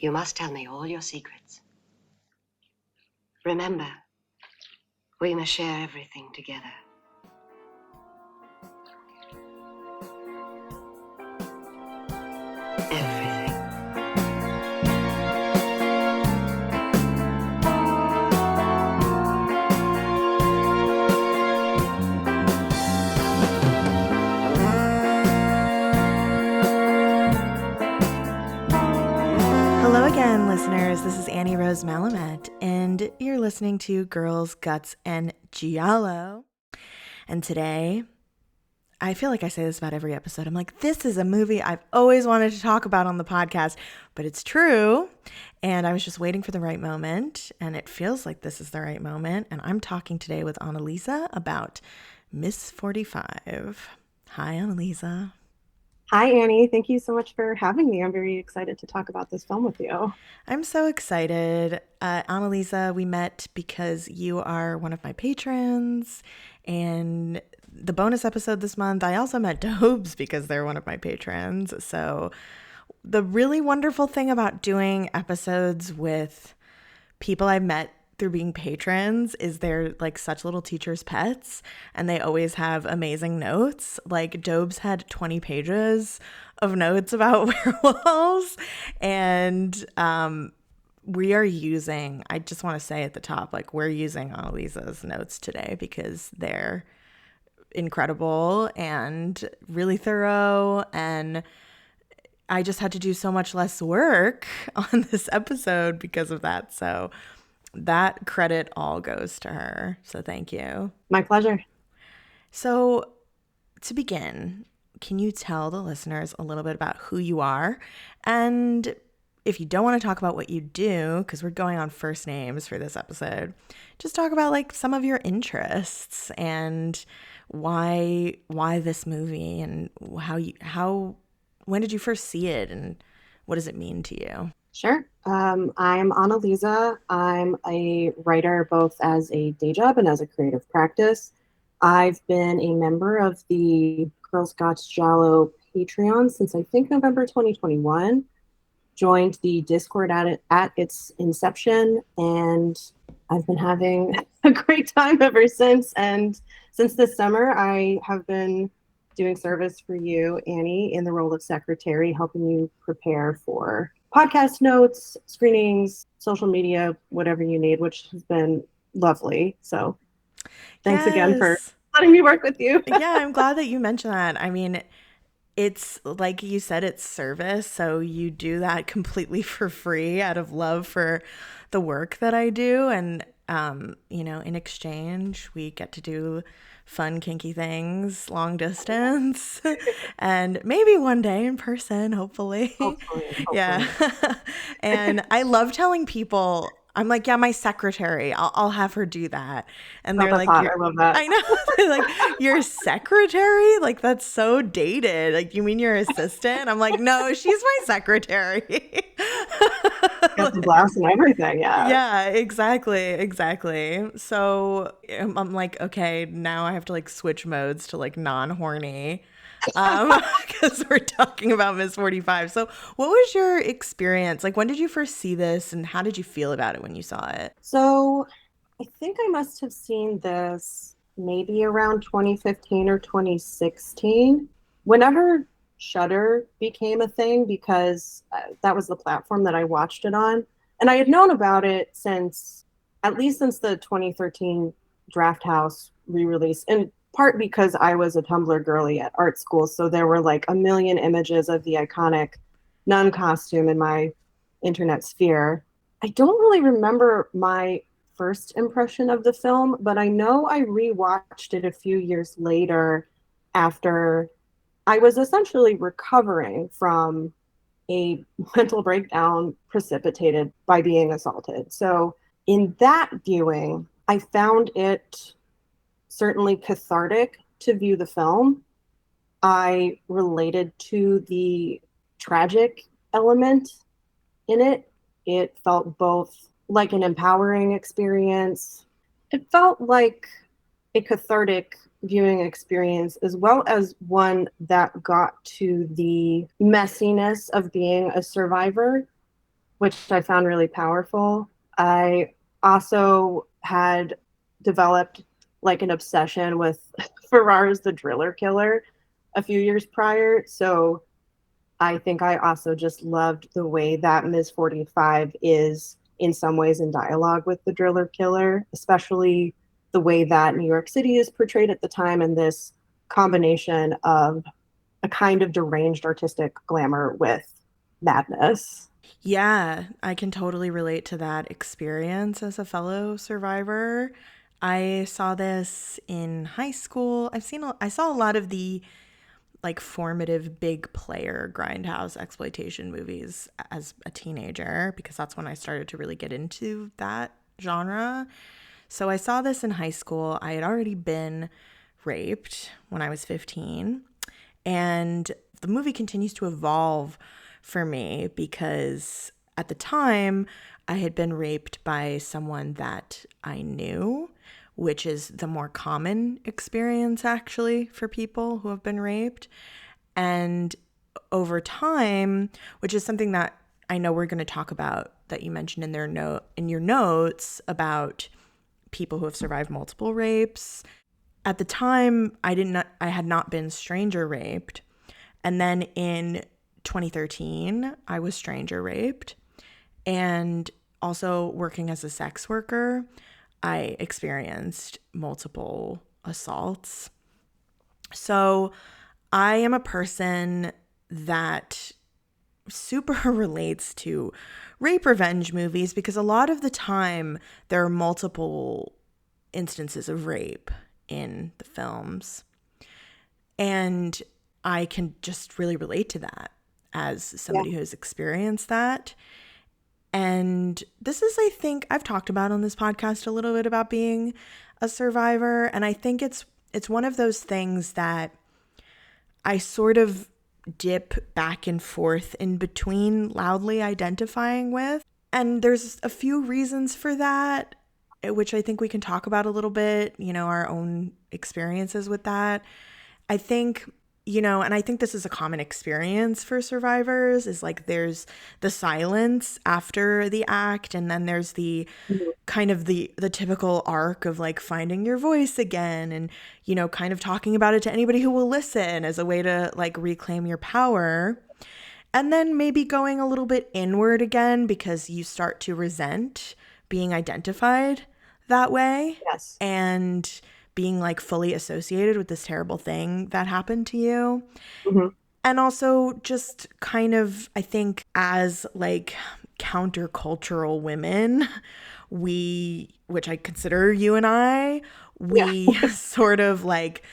You must tell me all your secrets. Remember, we must share everything together. Everything. Hello again, listeners. This is Annie Rose Malamet, and you're listening to Girls, Guts, and Giallo. And today, I feel like I say this about every episode. I'm like, this is a movie I've always wanted to talk about on the podcast, but it's true. And I was just waiting for the right moment, and it feels like this is the right moment. And I'm talking today with Annaliese about Miss 45. Hi, Annaliese. Hi, Annie. Thank you so much for having me. I'm very excited to talk about this film with you. I'm so excited. Annaliese, we met because you are one of my patrons, and the bonus episode this month, I also met Dobes because they're one of my patrons. So the really wonderful thing about doing episodes with people I've met through being patrons is they're like such little teacher's pets, and they always have amazing notes. Like Dobes had 20 pages of notes about werewolves, and we are using, I just want to say at the top, like we're using Annaliese's notes today because they're incredible and really thorough, and I just had to do so much less work on this episode because of that. So that credit all goes to her. So thank you. My pleasure. So to begin, can you tell the listeners a little bit about who you are? And if you don't want to talk about what you do, because we're going on first names for this episode, just talk about like some of your interests and why this movie and when did you first see it and what does it mean to you? Sure. I'm Annaliese. I'm a writer both as a day job and as a creative practice. I've been a member of the Girls Guts Giallo Patreon since I think November 2021. Joined the Discord at its inception, and I've been having a great time ever since. And since this summer, I have been doing service for you, Annie, in the role of secretary, helping you prepare for podcast notes, screenings, social media, whatever you need, which has been lovely. So thanks again for letting me work with you. Yeah, I'm glad that you mentioned that. I mean, it's like you said, it's service. So you do that completely for free out of love for the work that I do. And, in exchange, we get to do fun, kinky things, long distance, and maybe one day in person, hopefully. Yeah. And I love telling people, I'm like, yeah, my secretary, I'll have her do that. And they're like, I love that. I know. They're like, your secretary? Like, that's so dated. Like, you mean your assistant? I'm like, no, she's my secretary. Got the blouse and everything, yeah. Yeah, exactly. So I'm like, okay, now I have to like switch modes to like non-horny. Because we're talking about Miss 45. So what was your experience? Like, when did you first see this and how did you feel about it when you saw it? So I think I must have seen this maybe around 2015 or 2016. Whenever Shudder became a thing, because that was the platform that I watched it on. And I had known about it at least since the 2013 Draft House re-release. And part because I was a Tumblr girly at art school, so there were like a million images of the iconic nun costume in my internet sphere. I don't really remember my first impression of the film, but I know I rewatched it a few years later after I was essentially recovering from a mental breakdown precipitated by being assaulted. So in that viewing, I found it certainly cathartic to view the film. I related to the tragic element in it. It felt both like an empowering experience. It felt like a cathartic viewing experience, as well as one that got to the messiness of being a survivor which I found really powerful. I also had developed like an obsession with Ferrara's The Driller Killer a few years prior. So I think I also just loved the way that Ms. 45 is in some ways in dialogue with the Driller Killer, especially the way that New York City is portrayed at the time and this combination of a kind of deranged artistic glamour with madness. Yeah, I can totally relate to that experience as a fellow survivor. I saw this in high school. I saw a lot of the like formative big player grindhouse exploitation movies as a teenager because that's when I started to really get into that genre. So I saw this in high school. I had already been raped when I was 15, and the movie continues to evolve for me because at the time I had been raped by someone that I knew, which is the more common experience actually for people who have been raped. And over time, which is something that I know we're going to talk about that you mentioned in your notes about people who have survived multiple rapes. At the time, I had not been stranger raped. And then in 2013, I was stranger raped. And also working as a sex worker, I experienced multiple assaults. So I am a person that super relates to rape revenge movies because a lot of the time there are multiple instances of rape in the films. And I can just really relate to that as somebody who's experienced that. And this is, I think, I've talked about on this podcast a little bit about being a survivor. And I think it's one of those things that I sort of dip back and forth in between loudly identifying with. And there's a few reasons for that, which I think we can talk about a little bit, our own experiences with that. I think, and I think this is a common experience for survivors, is like there's the silence after the act, and then there's the kind of the typical arc of like finding your voice again and, kind of talking about it to anybody who will listen as a way to like reclaim your power. And then maybe going a little bit inward again because you start to resent being identified that way. Yes. And being like fully associated with this terrible thing that happened to you. Mm-hmm. And also just kind of, I think as like countercultural women, which I consider you and I, we sort of like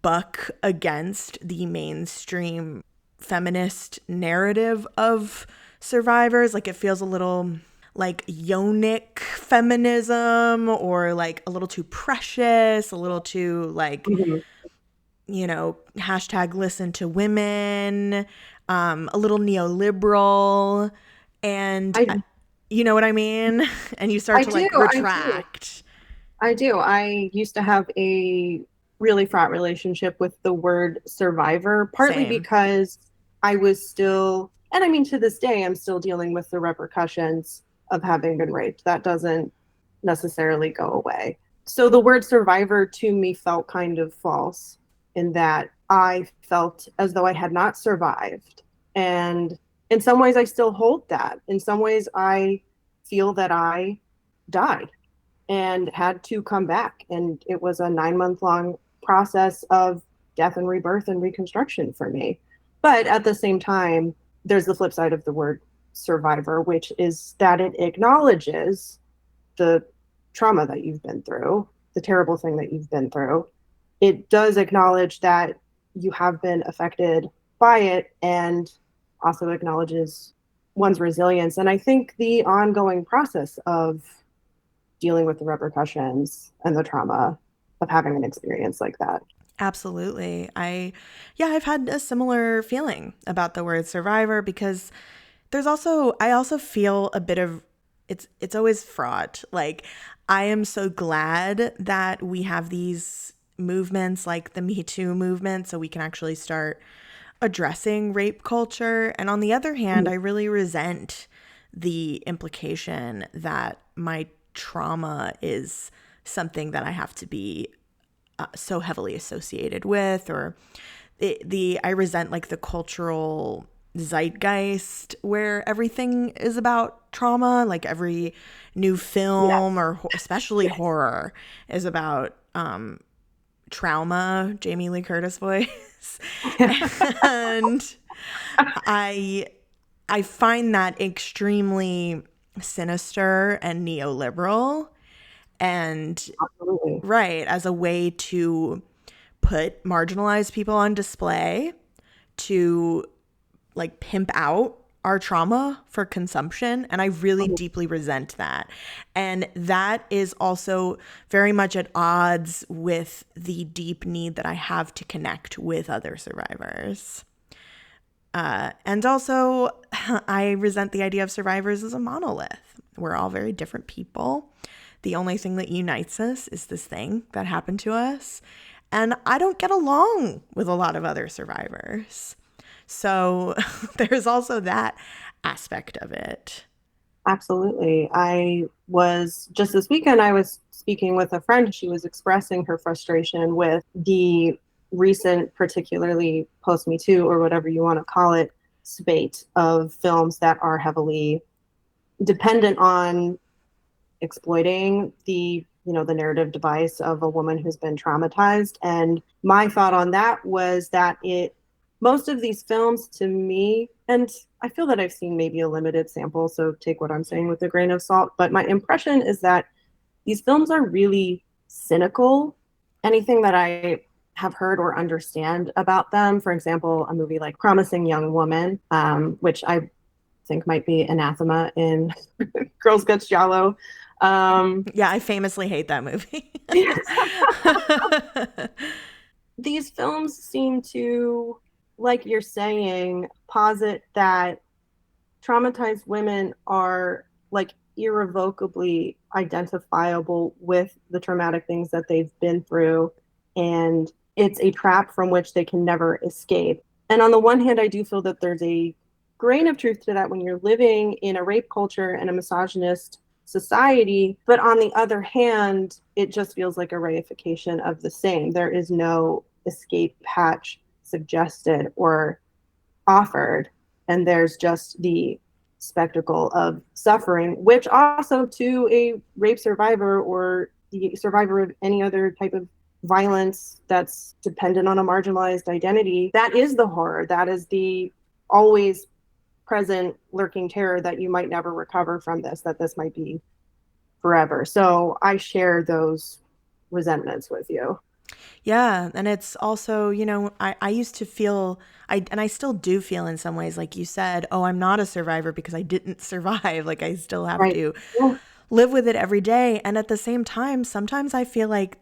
buck against the mainstream feminist narrative of survivors. Like it feels a little like yonic feminism or like a little too precious, a little too like, hashtag listen to women, a little neoliberal. And you know what I mean? And you start to like retract. I do. I used to have a really fraught relationship with the word survivor, partly because I was still, and I mean, to this day, I'm still dealing with the repercussions of having been raped. That doesn't necessarily go away. So the word survivor to me felt kind of false in that I felt as though I had not survived. And in some ways, I still hold that. In some ways, I feel that I died and had to come back. And it was a 9-month-long process of death and rebirth and reconstruction for me. But at the same time, there's the flip side of the word survivor, which is that it acknowledges the trauma that you've been through, the terrible thing that you've been through. It does acknowledge that you have been affected by it and also acknowledges one's resilience. And I think the ongoing process of dealing with the repercussions and the trauma of having an experience like that. Absolutely. I've had a similar feeling about the word survivor because I also feel a bit of, it's always fraught. Like, I am so glad that we have these movements like the Me Too movement so we can actually start addressing rape culture. And on the other hand, I really resent the implication that my trauma is something that I have to be so heavily associated with, or I resent like the cultural zeitgeist where everything is about trauma. Like every new film or especially horror is about trauma, Jamie Lee Curtis voice. And I find that extremely sinister and neoliberal, and Absolutely. right, as a way to put marginalized people on display, to like pimp out our trauma for consumption. And I really deeply resent that. And that is also very much at odds with the deep need that I have to connect with other survivors. And also, I resent the idea of survivors as a monolith. We're all very different people. The only thing that unites us is this thing that happened to us. And I don't get along with a lot of other survivors. So there's also that aspect of it. Absolutely. I was just this weekend, I was speaking with a friend. She was expressing her frustration with the recent, particularly post Me Too or whatever you want to call it, spate of films that are heavily dependent on exploiting the the narrative device of a woman who's been traumatized. And my thought on that was that most of these films, to me, and I feel that I've seen maybe a limited sample, so take what I'm saying with a grain of salt, but my impression is that these films are really cynical. Anything that I have heard or understand about them, for example, a movie like Promising Young Woman, which I think might be anathema in Girls Gets Jalo. Yeah, I famously hate that movie. These films seem to, like you're saying, posit that traumatized women are like irrevocably identifiable with the traumatic things that they've been through, and it's a trap from which they can never escape. And on the one hand, I do feel that there's a grain of truth to that when you're living in a rape culture and a misogynist society. But on the other hand, it just feels like a reification of the same. There is no escape hatch suggested or offered, and there's just the spectacle of suffering, which also to a rape survivor or the survivor of any other type of violence that's dependent on a marginalized identity, that is the horror. That is the always present lurking terror that you might never recover from this, that this might be forever. So I share those resentments with you. Yeah. And it's also, I used to feel, and I still do feel in some ways, like you said, oh, I'm not a survivor because I didn't survive. Like I still have to live with it every day. And at the same time, sometimes I feel like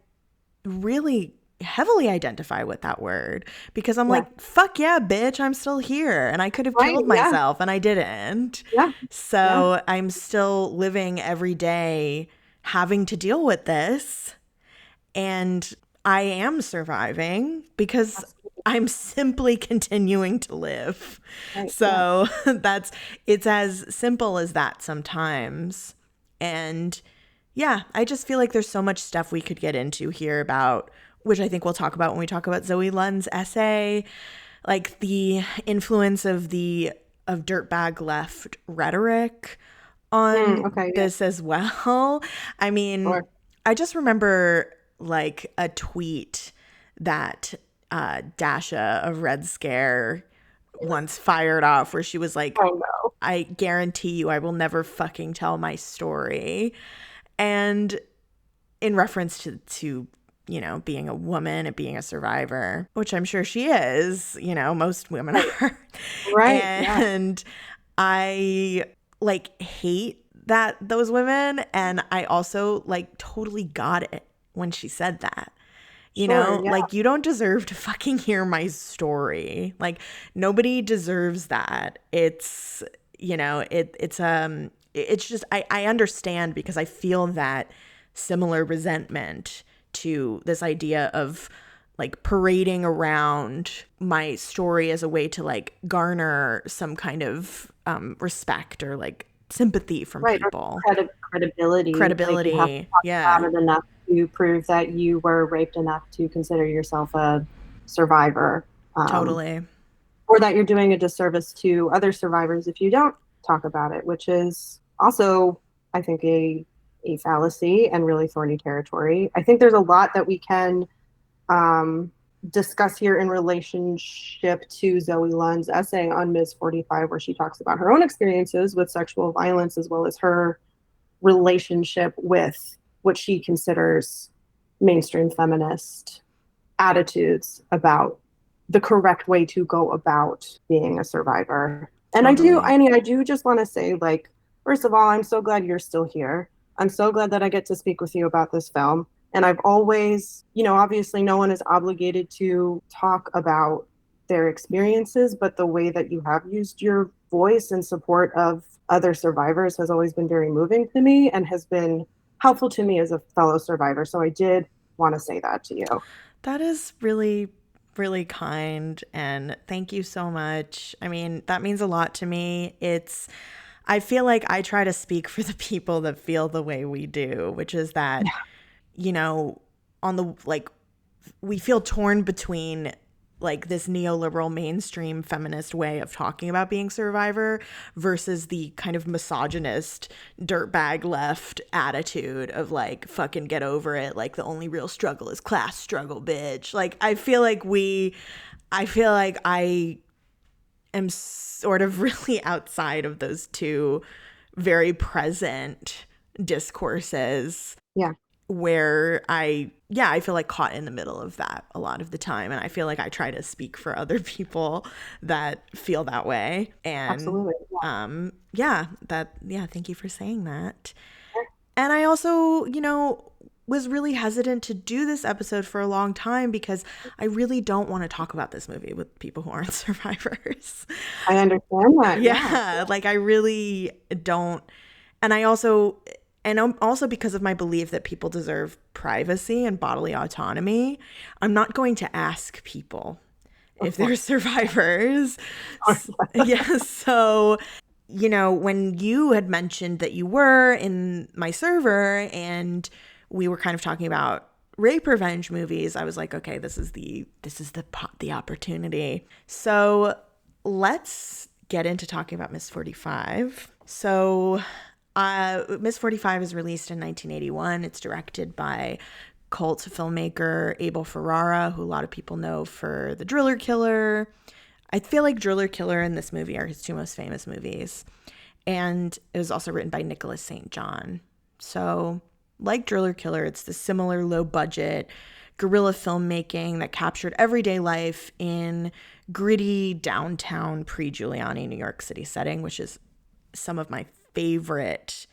really heavily identify with that word because I'm like, fuck yeah, bitch, I'm still here. And I could have killed myself and I didn't. So I'm still living every day having to deal with this. And I am surviving because I'm simply continuing to live. So it's as simple as that sometimes. And yeah, I just feel like there's so much stuff we could get into here about, which I think we'll talk about when we talk about Zoe Lund's essay, like the influence of dirtbag left rhetoric on this as well. I mean, I just remember like a tweet that Dasha of Red Scare once fired off where she was like, oh no, I guarantee you I will never fucking tell my story. And in reference to being a woman and being a survivor, which I'm sure she is, most women are. Right. And I like hate those women. And I also like totally got it when she said that. Like you don't deserve to fucking hear my story. Like nobody deserves that. It's, it's just, I understand because I feel that similar resentment to this idea of like parading around my story as a way to like garner some kind of respect or like sympathy from Right, or people. credibility. Like, you have to Credibility. talk Yeah, about it enough to prove that you were raped enough to consider yourself a survivor, totally. or that you're doing a disservice to other survivors if you don't talk about it, which is also, I think, a fallacy and really thorny territory. I think there's a lot that we can um, discuss here in relationship to Zoe Lund's essay on Ms. 45, where she talks about her own experiences with sexual violence as well as her relationship with what she considers mainstream feminist attitudes about the correct way to go about being a survivor. And Totally. I do just want to say, like, first of all, I'm so glad you're still here. I'm so glad that I get to speak with you about this film. And I've always, obviously no one is obligated to talk about their experiences, but the way that you have used your voice in support of other survivors has always been very moving to me and has been helpful to me as a fellow survivor. So I did want to say that to you. That is really, really kind. And thank you so much. I mean, that means a lot to me. I feel like I try to speak for the people that feel the way we do, which is that, on the, like, we feel torn between like this neoliberal mainstream feminist way of talking about being survivor versus the kind of misogynist dirtbag left attitude of like, fucking get over it. Like the only real struggle is class struggle, bitch. Like, I feel like I am sort of really outside of those two very present discourses. Yeah. Where I feel like caught in the middle of that a lot of the time. And I feel like I try to speak for other people that feel that way. And Absolutely. thank you for saying that. And I also, was really hesitant to do this episode for a long time because I really don't want to talk about this movie with people who aren't survivors. I understand that. Yeah, like I really don't. And also because of my belief that people deserve privacy and bodily autonomy, I'm not going to ask people if they're survivors. Yes. So, when you had mentioned that you were in my server and we were kind of talking about rape revenge movies, I was like, okay, this is the opportunity. So let's get into talking about Miss 45. So Miss 45 is released in 1981. It's directed by cult filmmaker Abel Ferrara, who a lot of people know for The Driller Killer. I feel like Driller Killer and this movie are his two most famous movies. And it was also written by Nicholas St. John. So, like Driller Killer, it's the similar low-budget guerrilla filmmaking that captured everyday life in gritty downtown pre-Giuliani New York City setting, which is some of my favorite.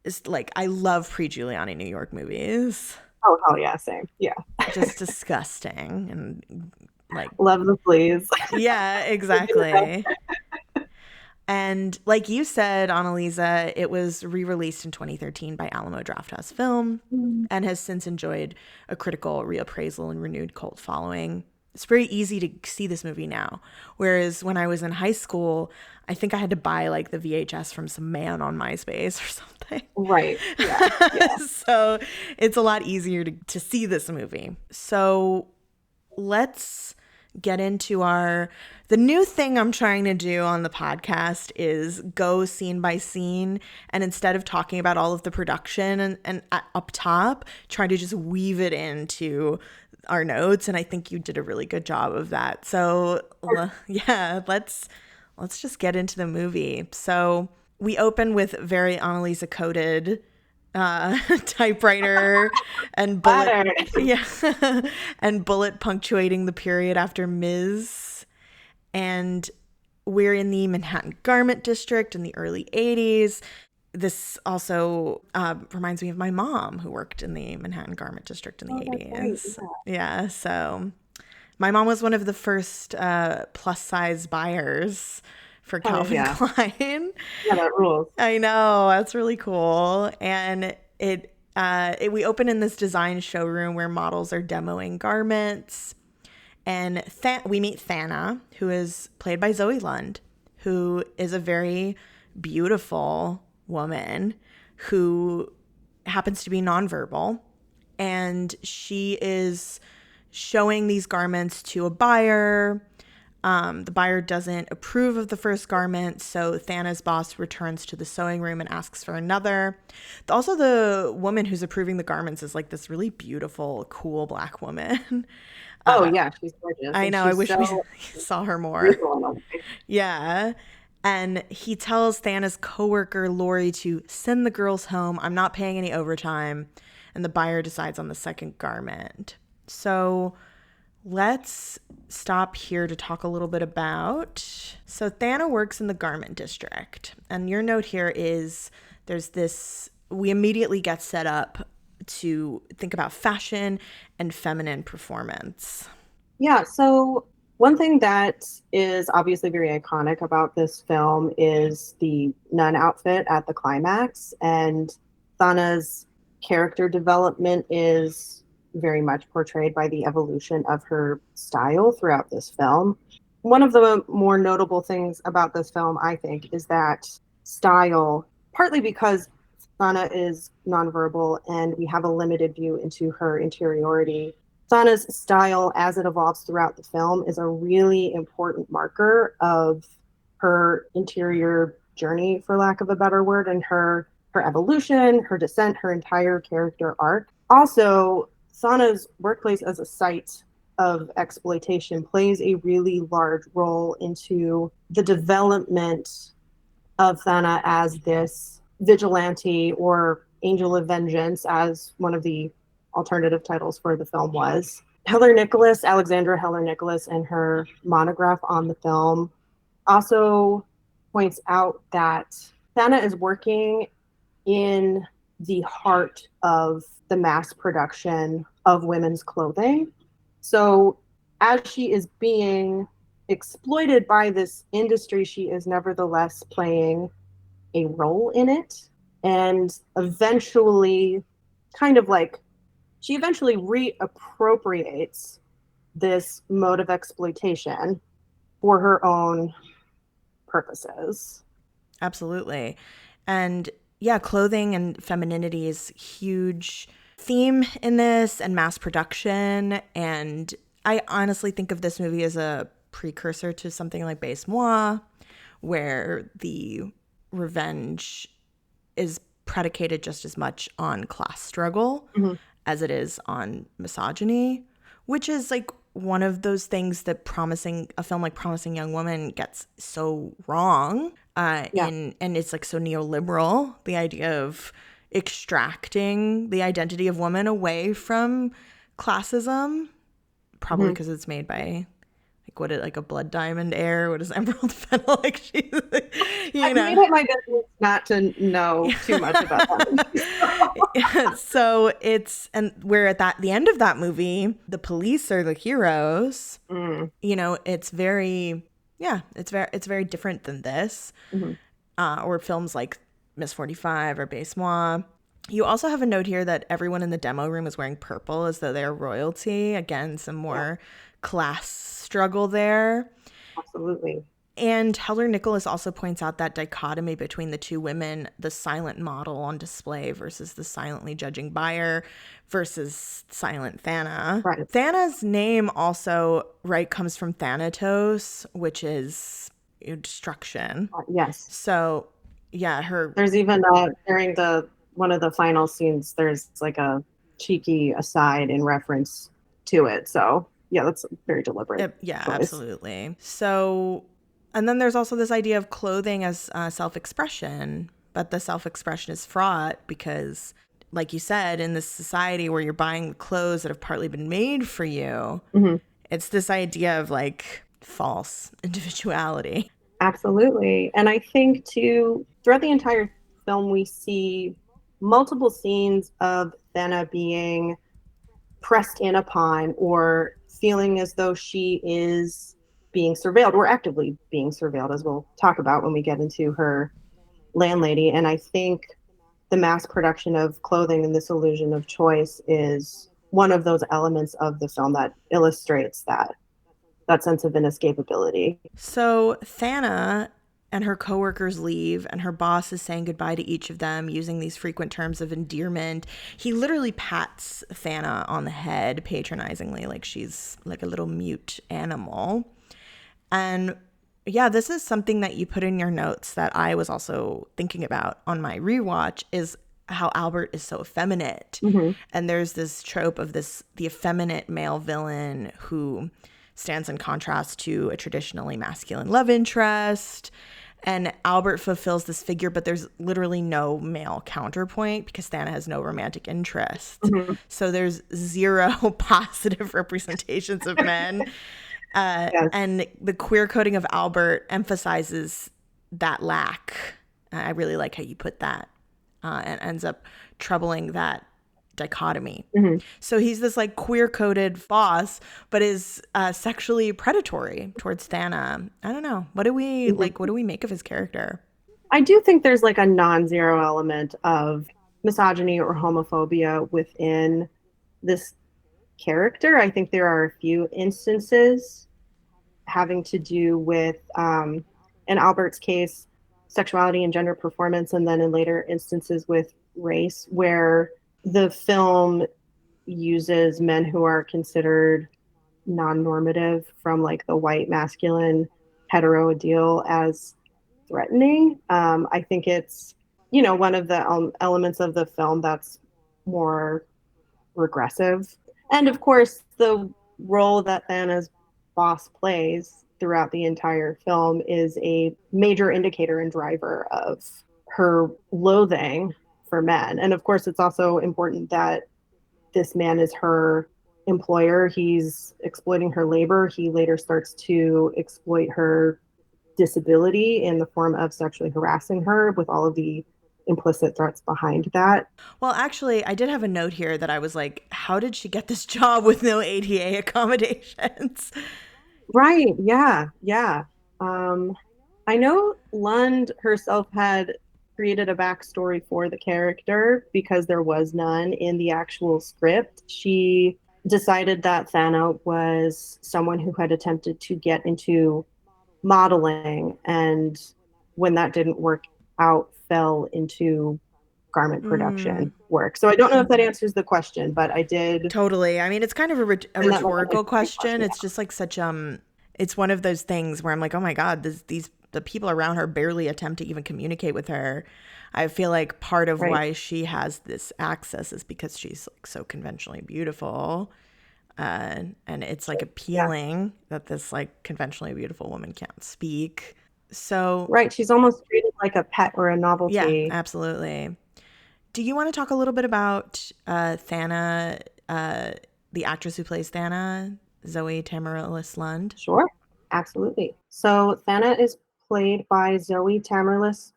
Is like, I love pre-Giuliani New York movies. Oh, hell yeah, same. Yeah. Just disgusting and like love the fleas. Yeah, exactly. And like you said, Annaliese, it was re-released in 2013 by Alamo Drafthouse Film and has since enjoyed a critical reappraisal and renewed cult following. It's very easy to see this movie now. Whereas when I was in high school, I think I had to buy like the VHS from some man on MySpace or something. Right. Yeah. So it's a lot easier to see this movie. So let's get into the new thing I'm trying to do on the podcast is go scene by scene, and instead of talking about all of the production and up top, try to just weave it into our notes. And I think you did a really good job of that. So yeah, let's just get into the movie. So we open with very Annaliese coded typewriter and bullet and bullet punctuating the period after Ms. And we're in the Manhattan Garment District in the early 80s. This also reminds me of my mom, who worked in the Manhattan Garment District in the 80s. Right, yeah, so my mom was one of the first plus size buyers for Calvin Klein. Yeah, that rules. I know, that's really cool. And we open in this design showroom where models are demoing garments. And we meet Thana, who is played by Zoe Lund, who is a very beautiful woman who happens to be nonverbal, and she is showing these garments to a buyer. The buyer doesn't approve of the first garment, so Thana's boss returns to the sewing room and asks for another. Also, the woman who's approving the garments is like this really beautiful, cool black woman. Oh yeah, she's gorgeous. I And know. I she's wish we so saw her more. beautiful. Yeah. And he tells Thana's coworker, Lori, to send the girls home. I'm not paying any overtime. And the buyer decides on the second garment. So let's stop here to talk a little bit about. So Thana works in the garment district. And your note here is there's this, we immediately get set up to think about fashion and feminine performance. Yeah, so one thing that is obviously very iconic about this film is the nun outfit at the climax, and Thana's character development is very much portrayed by the evolution of her style throughout this film. One of the more notable things about this film, I think, is that style, partly because Thana is nonverbal and we have a limited view into her interiority. Thana's style, as it evolves throughout the film, is a really important marker of her interior journey, for lack of a better word, and her evolution, her descent, her entire character arc. Also, Thana's workplace as a site of exploitation plays a really large role into the development of Thana as this vigilante or angel of vengeance, as one of the alternative titles for the film was. Alexandra Heller Nicholas, in her monograph on the film, also points out that Thana is working in the heart of the mass production of women's clothing. So as she is being exploited by this industry, she is nevertheless playing a role in it, and eventually she eventually reappropriates this mode of exploitation for her own purposes. Absolutely. And yeah, clothing and femininity is huge theme in this, and mass production. And I honestly think of this movie as a precursor to something like Base Moi, where the revenge is predicated just as much on class struggle as it is on misogyny, which is like one of those things that a film like Promising Young Woman gets so wrong. And it's like so neoliberal, the idea of extracting the identity of woman away from classism, probably because it's made by like a blood diamond heir. What is Emerald Fennel? Like she's, I made it my business not to know too much about that. So we're at the end of that movie, the police are the heroes. It's very different than this, or films like Miss 45 or Base Moi. You also have a note here that everyone in the demo room is wearing purple as though they're royalty. Again, some more class struggle there. Absolutely. And Heller Nicholas also points out that dichotomy between the two women, the silent model on display versus the silently judging buyer versus silent Thana. Right. Thana's name also, comes from Thanatos, which is destruction. Yes. So, yeah, there's even during one of the final scenes, there's like a cheeky aside in reference to it. So, yeah, that's very deliberate. Yeah, choice. Absolutely. So, and then there's also this idea of clothing as self-expression, but the self-expression is fraught because, like you said, in this society where you're buying clothes that have partly been made for you, it's this idea of like false individuality. Absolutely. And I think too, throughout the entire film, we see multiple scenes of Thana being pressed in upon or feeling as though she is being surveilled or actively being surveilled, as we'll talk about when we get into her landlady. And I think the mass production of clothing and this illusion of choice is one of those elements of the film that illustrates that sense of inescapability. So Thana and her coworkers leave, and her boss is saying goodbye to each of them using these frequent terms of endearment. He literally pats Thana on the head patronizingly, like she's like a little mute animal. And yeah, this is something that you put in your notes that I was also thinking about on my rewatch, is how Albert is so effeminate. Mm-hmm. And there's this trope of the effeminate male villain who stands in contrast to a traditionally masculine love interest. And Albert fulfills this figure, but there's literally no male counterpoint because Thana has no romantic interest. Mm-hmm. So there's zero positive representations of men. Yes. And the queer coding of Albert emphasizes that lack. I really like how you put that, and ends up troubling that dichotomy. Mm-hmm. So he's this like queer coded boss, but is sexually predatory towards Thana. I don't know. What do we like? What do we make of his character? I do think there's like a non-zero element of misogyny or homophobia within this character. I think there are a few instances having to do with, in Albert's case, sexuality and gender performance, and then in later instances with race, where the film uses men who are considered non-normative from like the white masculine hetero ideal as threatening. I think it's, one of the elements of the film that's more regressive. And of course, the role that Thana's boss plays throughout the entire film is a major indicator and driver of her loathing for men. And of course, it's also important that this man is her employer. He's exploiting her labor. He later starts to exploit her disability in the form of sexually harassing her, with all of the implicit threats behind that. Well, actually, I did have a note here that I was like, how did she get this job with no ADA accommodations? Right. Yeah. Yeah. I know Lund herself had created a backstory for the character because there was none in the actual script. She decided that Thana was someone who had attempted to get into modeling, and when that didn't work out, fell into garment production work. So I don't know if that answers the question, but I did. Totally. I mean, it's kind of a rhetorical question. Yeah. It's just like such it's one of those things where I'm like, oh my God, the people around her barely attempt to even communicate with her. I feel like part of why she has this access is because she's like so conventionally beautiful. And it's like appealing that this like conventionally beautiful woman can't speak. So right, she's almost treated like a pet or a novelty. Yeah, absolutely. Do you want to talk a little bit about Thana, the actress who plays Thana, Zoe Lund? Sure, absolutely. So Thana is played by Zoe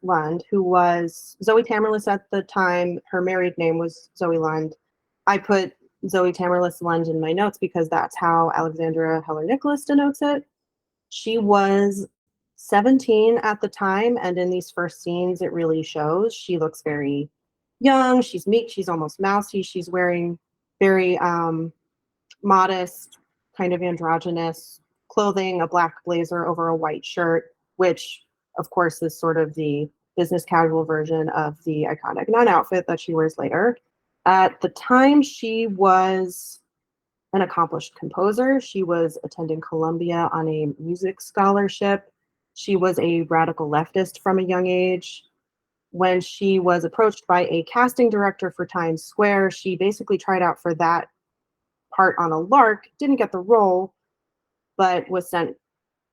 Lund, who was Zoe at the time. Her married name was Zoe Lund. I put Zoe Lund in my notes because that's how Alexandra Heller Nicholas denotes it. She was 17 at the time, and in these first scenes, it really shows. She looks very young. She's meek. She's almost mousy. She's wearing very modest, kind of androgynous clothing, a black blazer over a white shirt, which, of course, is sort of the business casual version of the iconic nun outfit that she wears later. At the time, she was an accomplished composer. She was attending Columbia on a music scholarship. She was a radical leftist from a young age. When she was approached by a casting director for Times Square, she basically tried out for that part on a lark, didn't get the role, but was sent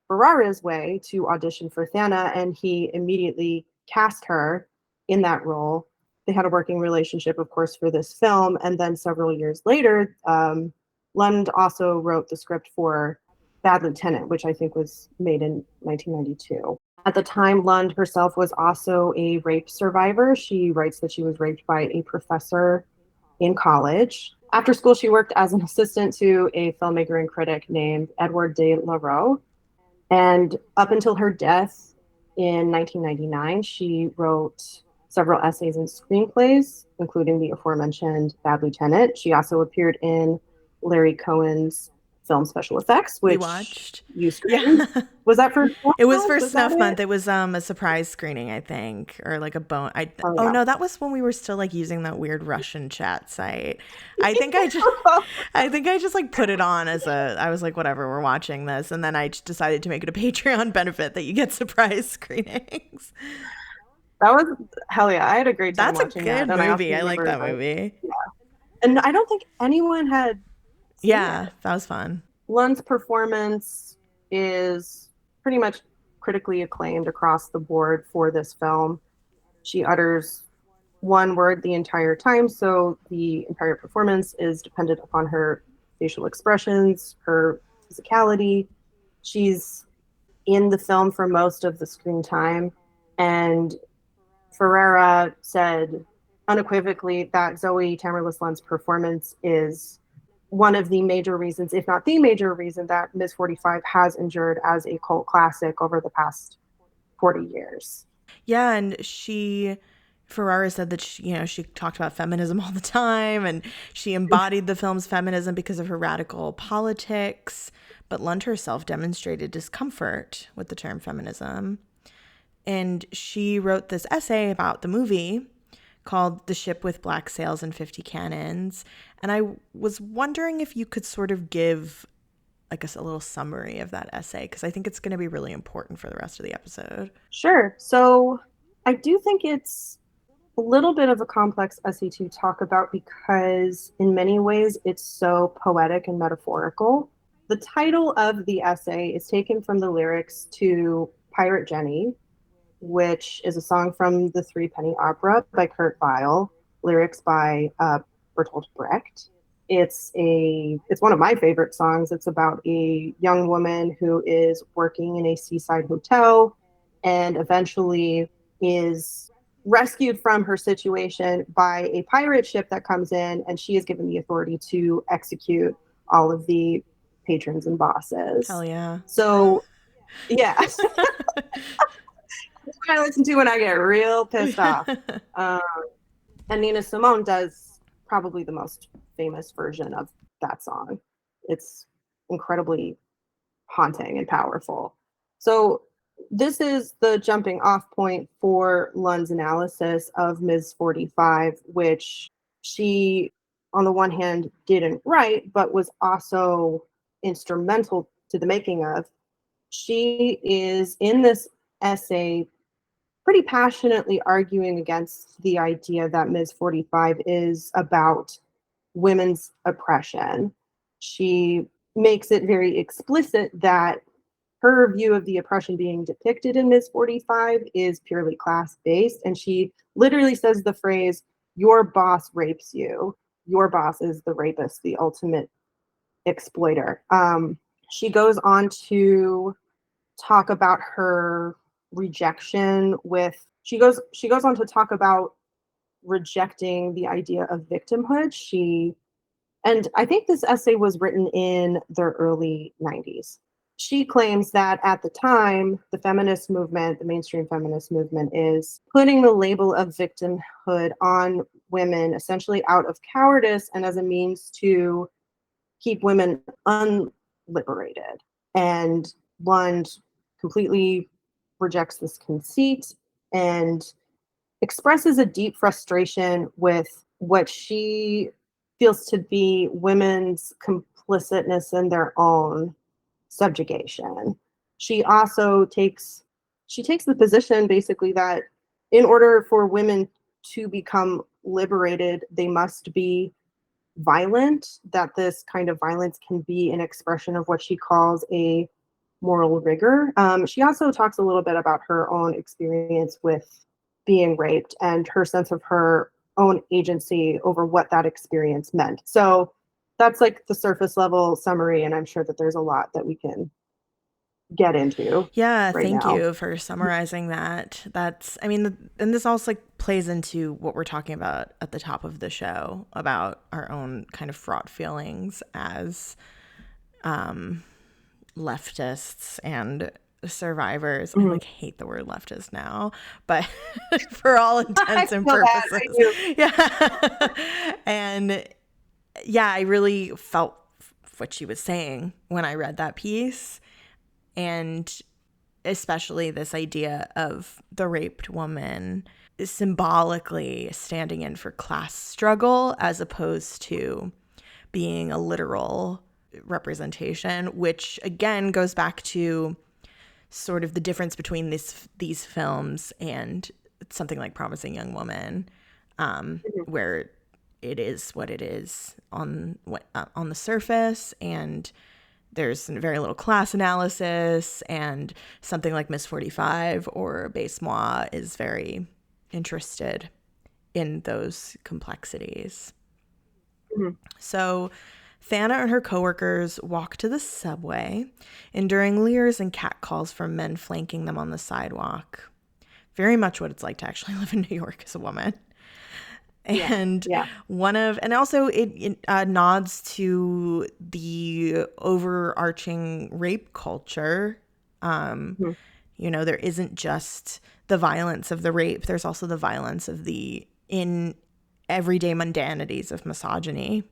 Ferrara's way to audition for Thana, and he immediately cast her in that role. They had a working relationship, of course, for this film, and then several years later, Lund also wrote the script for Bad Lieutenant, which I think was made in 1992. At the time, Lund herself was also a rape survivor. She writes that she was raped by a professor in college. After school, she worked as an assistant to a filmmaker and critic named Edward de la Roe. And up until her death in 1999, she wrote several essays and screenplays, including the aforementioned Bad Lieutenant. She also appeared in Larry Cohen's film special effects, which we watched. you screened. Yeah. Was that for Snuff It was Month? for Was Snuff that Month. it? It was a surprise screening, I think, or like a bone. Oh, yeah. No, that was when we were still like using that weird Russian chat site. I think I just like put it on as I was like, whatever, we're watching this, and then I just decided to make it a Patreon benefit that you get surprise screenings. That was hell yeah! I had a great time That's a watching good that. movie. I like that movie. Yeah. And I don't think anyone had seen it. That was fun. Lund's performance is pretty much critically acclaimed across the board for this film. She utters one word the entire time, so the entire performance is dependent upon her facial expressions, her physicality. She's in the film for most of the screen time, and Ferrara said unequivocally that Zoe Lund's performance is one of the major reasons, if not the major reason, that Ms. 45 has endured as a cult classic over the past 40 years. Yeah, and Ferrara said that she talked about feminism all the time, and she embodied the film's feminism because of her radical politics, but Lund herself demonstrated discomfort with the term feminism. And she wrote this essay about the movie called The Ship with Black Sails and 50 Cannons. And I was wondering if you could sort of give like a little summary of that essay, because I think it's going to be really important for the rest of the episode. Sure. So I do think it's a little bit of a complex essay to talk about because in many ways it's so poetic and metaphorical. The title of the essay is taken from the lyrics to Pirate Jenny, which is a song from the Threepenny Opera by Kurt Weill, lyrics by Bertolt Brecht. It's one of my favorite songs. It's about a young woman who is working in a seaside hotel and eventually is rescued from her situation by a pirate ship that comes in, and she is given the authority to execute all of the patrons and bosses. Hell yeah. So, yeah. That's what I listen to when I get real pissed off. And Nina Simone does probably the most famous version of that song. It's incredibly haunting and powerful. So this is the jumping off point for Lund's analysis of Ms. 45, which she, on the one hand, didn't write, but was also instrumental to the making of. She is in this essay pretty passionately arguing against the idea that Ms. 45 is about women's oppression. She makes it very explicit that her view of the oppression being depicted in Ms. 45 is purely class-based, and she literally says the phrase, "Your boss rapes you." Your boss is the rapist, the ultimate exploiter. She goes on to talk about her rejection she goes on to talk about rejecting the idea of victimhood. And I think this essay was written in the early 90s. She claims that at the time, the mainstream feminist movement, is putting the label of victimhood on women essentially out of cowardice and as a means to keep women unliberated. And Lund completely rejects this conceit and expresses a deep frustration with what she feels to be women's complicitness in their own subjugation. She also takes the position basically that in order for women to become liberated, they must be violent, that this kind of violence can be an expression of what she calls a moral rigor. She also talks a little bit about her own experience with being raped and her sense of her own agency over what that experience meant. So that's like the surface level summary, and I'm sure that there's a lot that we can get into. Yeah, right thank now. you for summarizing that. And this also like plays into what we're talking about at the top of the show about our own kind of fraught feelings as leftists and survivors. I like hate the word leftist now, but for all intents and purposes. Yeah. And yeah, I really felt what she was saying when I read that piece. And especially this idea of the raped woman symbolically standing in for class struggle as opposed to being a literal representation, which again goes back to sort of the difference between these films and something like Promising Young Woman, where it is what it is on the surface, and there's very little class analysis, and something like Miss 45 or Base Moi is very interested in those complexities. Mm-hmm. So Thana and her coworkers walk to the subway, enduring leers and catcalls from men flanking them on the sidewalk. Very much what it's like to actually live in New York as a woman. And and also it nods to the overarching rape culture. You know, there isn't just the violence of the rape. There's also the violence of the in everyday mundanities of misogyny.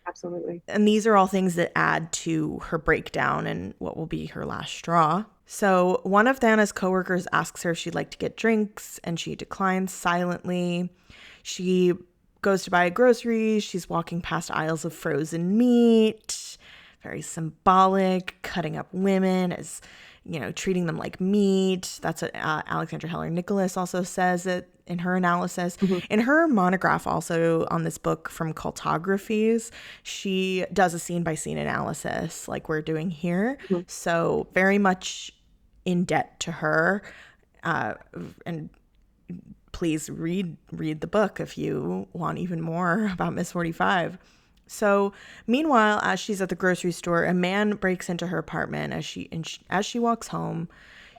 Absolutely. And these are all things that add to her breakdown and what will be her last straw. So one of Thana's coworkers asks her if she'd like to get drinks, and she declines silently. She goes to buy groceries. She's walking past aisles of frozen meat, very symbolic, cutting up women as, you know, treating them like meat. That's what Alexandra Heller Nicholas also says it in her analysis. Mm-hmm. In her monograph also on this book From Cultographies, she does a scene-by-scene analysis like we're doing here. Mm-hmm. So very much in debt to her. And please read the book if you want even more about Miss 45. So meanwhile, as she's at the grocery store, a man breaks into her apartment. As she walks home,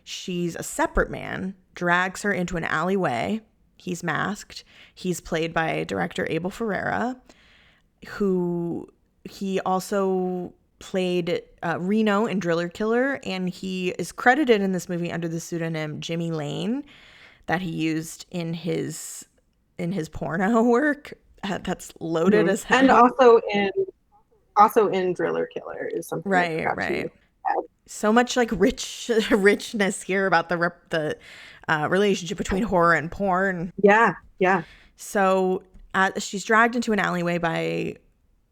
a separate man drags her into an alleyway. He's masked. He's played by director Abel Ferrara, who he also played Reno in Driller Killer, and he is credited in this movie under the pseudonym Jimmy Lane that he used in his porno work. That's loaded as hell. And also in Driller Killer is something right. So much like richness here about the relationship between horror and porn. Yeah. So she's dragged into an alleyway by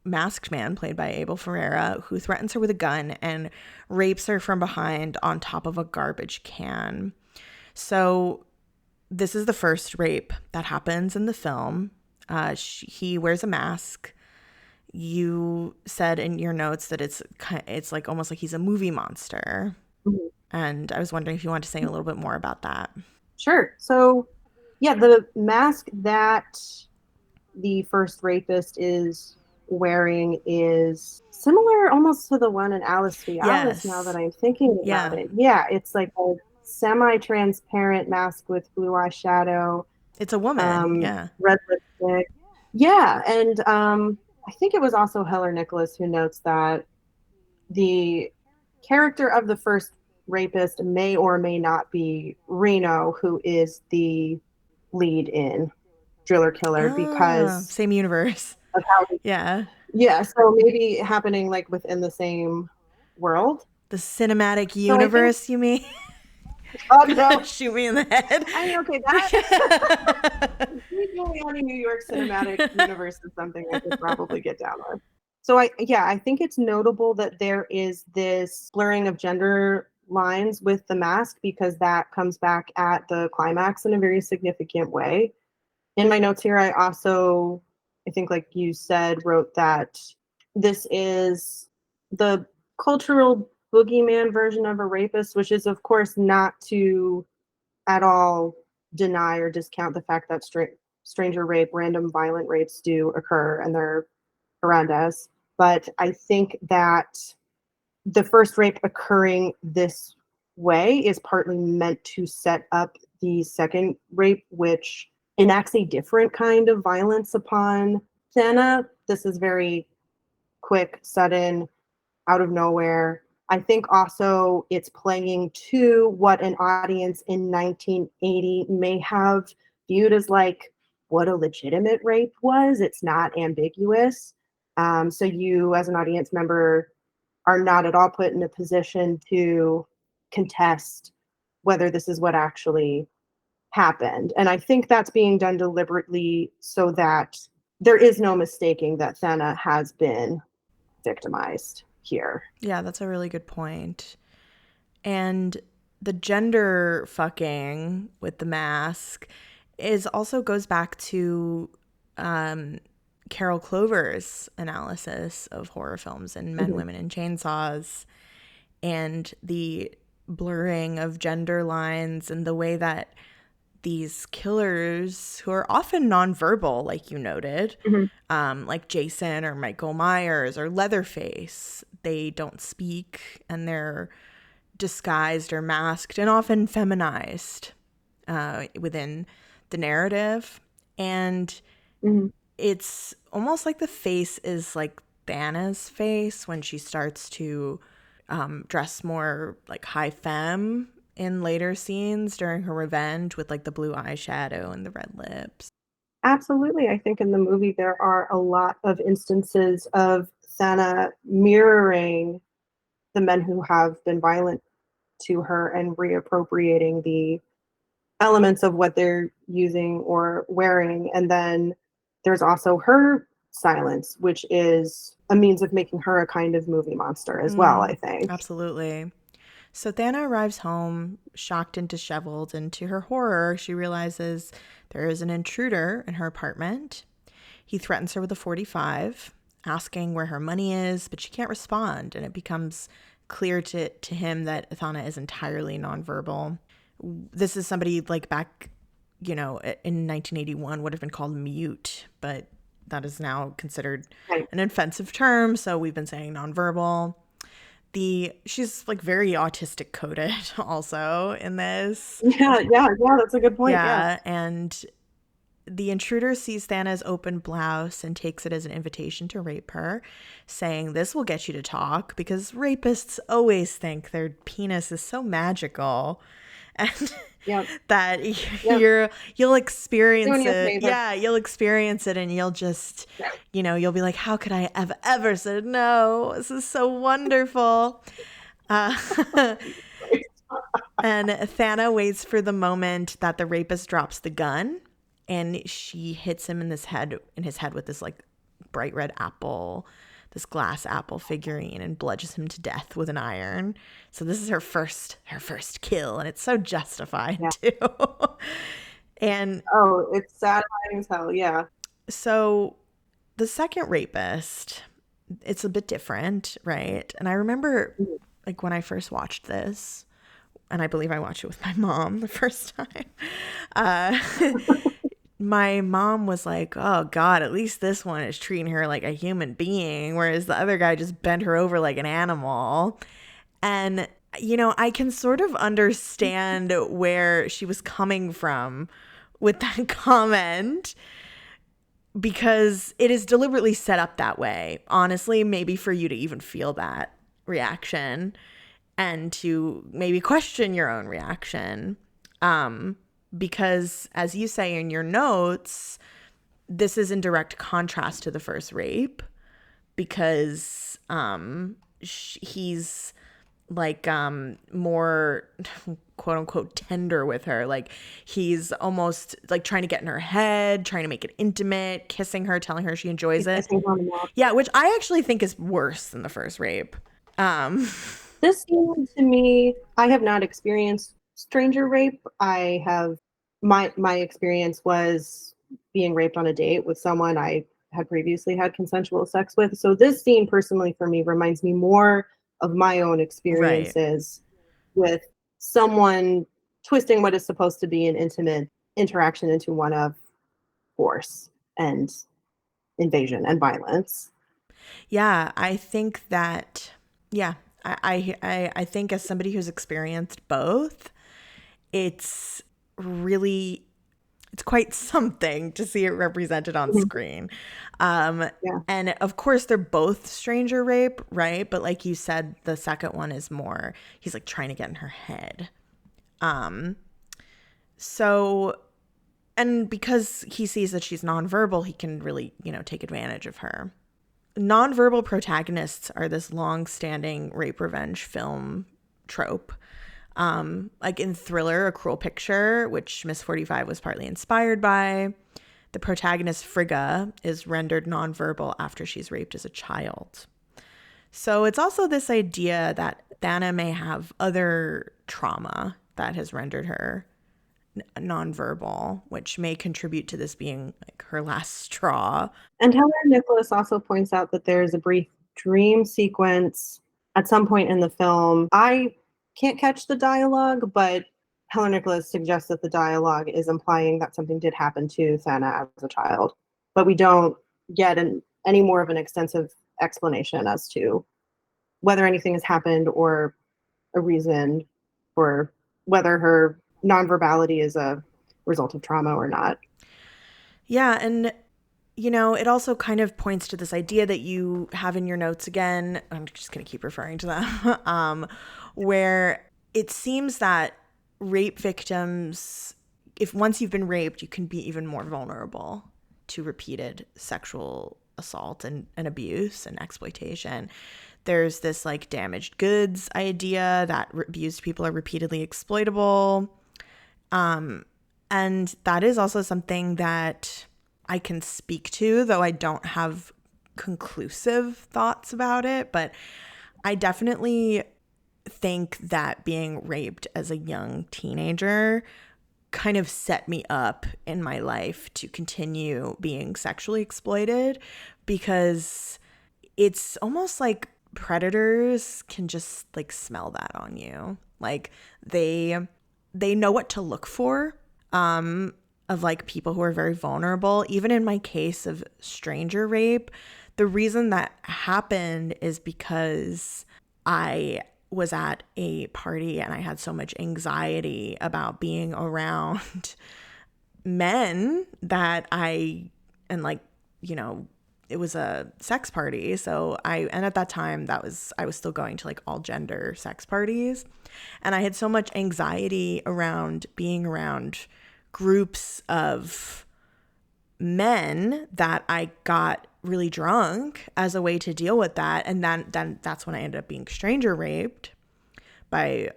masked man played by Abel Ferrara, who threatens her with a gun and rapes her from behind on top of a garbage can. So this is the first rape that happens in the film. He wears a mask. You said in your notes that it's like almost like he's a movie monster. Mm-hmm. And I was wondering if you want to say a little bit more about that. Sure. So, yeah, the mask that the first rapist is wearing is similar almost to the one in Alice v. Alice, now that I'm thinking about it. Yeah, it's like a semi-transparent mask with blue eyeshadow. It's a woman, red lipstick. Yeah, and I think it was also Heller Nicholas who notes that the character of the first rapist may or may not be Reno, who is the lead in Driller Killer, because same universe. Of how so maybe happening like within the same world. The cinematic universe, you mean? Oh no! Shoot me in the head. I mean, okay, that going on in New York cinematic universe is something I could probably get down with. So I think it's notable that there is this blurring of gender lines with the mask, because that comes back at the climax in a very significant way. In my notes here, I also, I think like you said, wrote that this is the cultural boogeyman version of a rapist, which is of course not to at all deny or discount the fact that stranger rape, random violent rapes do occur and they're around us. But I think that the first rape occurring this way is partly meant to set up the second rape, which enacts a different kind of violence upon Thana. This is very quick, sudden, out of nowhere. I think also it's playing to what an audience in 1980 may have viewed as like what a legitimate rape was. It's not ambiguous. So you, as an audience member, are not at all put in a position to contest whether this is what actually happened. And I think that's being done deliberately so that there is no mistaking that Thana has been victimized here. Yeah, that's a really good point. And the gender fucking with the mask is also goes back to Carol Clover's analysis of horror films and Men, Women, and Chainsaws, and the blurring of gender lines and the way that these killers, who are often nonverbal, like you noted, like Jason or Michael Myers or Leatherface, they don't speak and they're disguised or masked and often feminized within the narrative. And it's almost like the face is like Thana's face when she starts to dress more like high femme in later scenes during her revenge with like the blue eyeshadow and the red lips. Absolutely. I think in the movie there are a lot of instances of Thana mirroring the men who have been violent to her and reappropriating the elements of what they're using or wearing. And then there's also her silence, which is a means of making her a kind of movie monster as well, I think. Absolutely. So Thana arrives home, shocked and disheveled, and to her horror, she realizes there is an intruder in her apartment. He threatens her with a 45, asking where her money is, but she can't respond, and it becomes clear to him that Thana is entirely nonverbal. This is somebody like back, in 1981 would have been called mute, but that is now considered an offensive term, so we've been saying nonverbal. She's like very autistic coded also in this. Yeah, that's a good point. Yeah. And the intruder sees Thana's open blouse and takes it as an invitation to rape her, saying this will get you to talk, because rapists always think their penis is so magical and that you'll experience it. Yeah, you'll experience it and you'll just, you'll be like, how could I have ever said no? This is so wonderful. And Thana waits for the moment that the rapist drops the gun, and she hits him in his head with this like bright red apple, this glass apple figurine, and bludgeons him to death with an iron. So this is her first kill, and it's so justified too. And it's satisfying as hell. Yeah. So the second rapist, it's a bit different, right? And I remember like when I first watched this, and I believe I watched it with my mom the first time. My mom was like, oh God, at least this one is treating her like a human being, whereas the other guy just bent her over like an animal. And, I can sort of understand where she was coming from with that comment, because it is deliberately set up that way. Honestly, maybe for you to even feel that reaction and to maybe question your own reaction. Because as you say in your notes, this is in direct contrast to the first rape, because he's like more quote unquote tender with her. Like he's almost like trying to get in her head, trying to make it intimate, kissing her, telling her she enjoys it. Yeah, which I actually think is worse than the first rape. This scene to me, I have not experienced stranger rape. I have my experience was being raped on a date with someone I had previously had consensual sex with. So this scene personally for me reminds me more of my own experiences with someone twisting what is supposed to be an intimate interaction into one of force and invasion and violence. Yeah, I think that, I think as somebody who's experienced both, it's quite something to see it represented on screen. And of course they're both stranger rape, right? But like you said, the second one is more, he's like trying to get in her head. So, and because he sees that she's nonverbal, he can really, take advantage of her. nonverbal protagonists are this long-standing rape revenge film trope. Like in Thriller, A Cruel Picture, which Miss 45 was partly inspired by, the protagonist Frigga is rendered nonverbal after she's raped as a child. So it's also this idea that Thana may have other trauma that has rendered her nonverbal, which may contribute to this being like her last straw. And Heather Nicholas also points out that there's a brief dream sequence at some point in the film. I can't catch the dialogue, but Helen Nicholas suggests that the dialogue is implying that something did happen to Thana as a child, but we don't get any more of an extensive explanation as to whether anything has happened or a reason for whether her nonverbality is a result of trauma or not. Yeah, and it also kind of points to this idea that you have in your notes again. I'm just going to keep referring to them, where it seems that rape victims, if once you've been raped, you can be even more vulnerable to repeated sexual assault and abuse and exploitation. There's this like damaged goods idea that abused people are repeatedly exploitable. And that is also something that I can speak to, though I don't have conclusive thoughts about it. But I definitely think that being raped as a young teenager kind of set me up in my life to continue being sexually exploited, because it's almost like predators can just like smell that on you. Like they know what to look for of like people who are very vulnerable. Even in my case of stranger rape, the reason that happened is because I was at a party and I had so much anxiety about being around men that it was a sex party. And at that time I was still going to like all gender sex parties. And I had so much anxiety around being around groups of men that I got really drunk as a way to deal with that. And then that's when I ended up being stranger raped by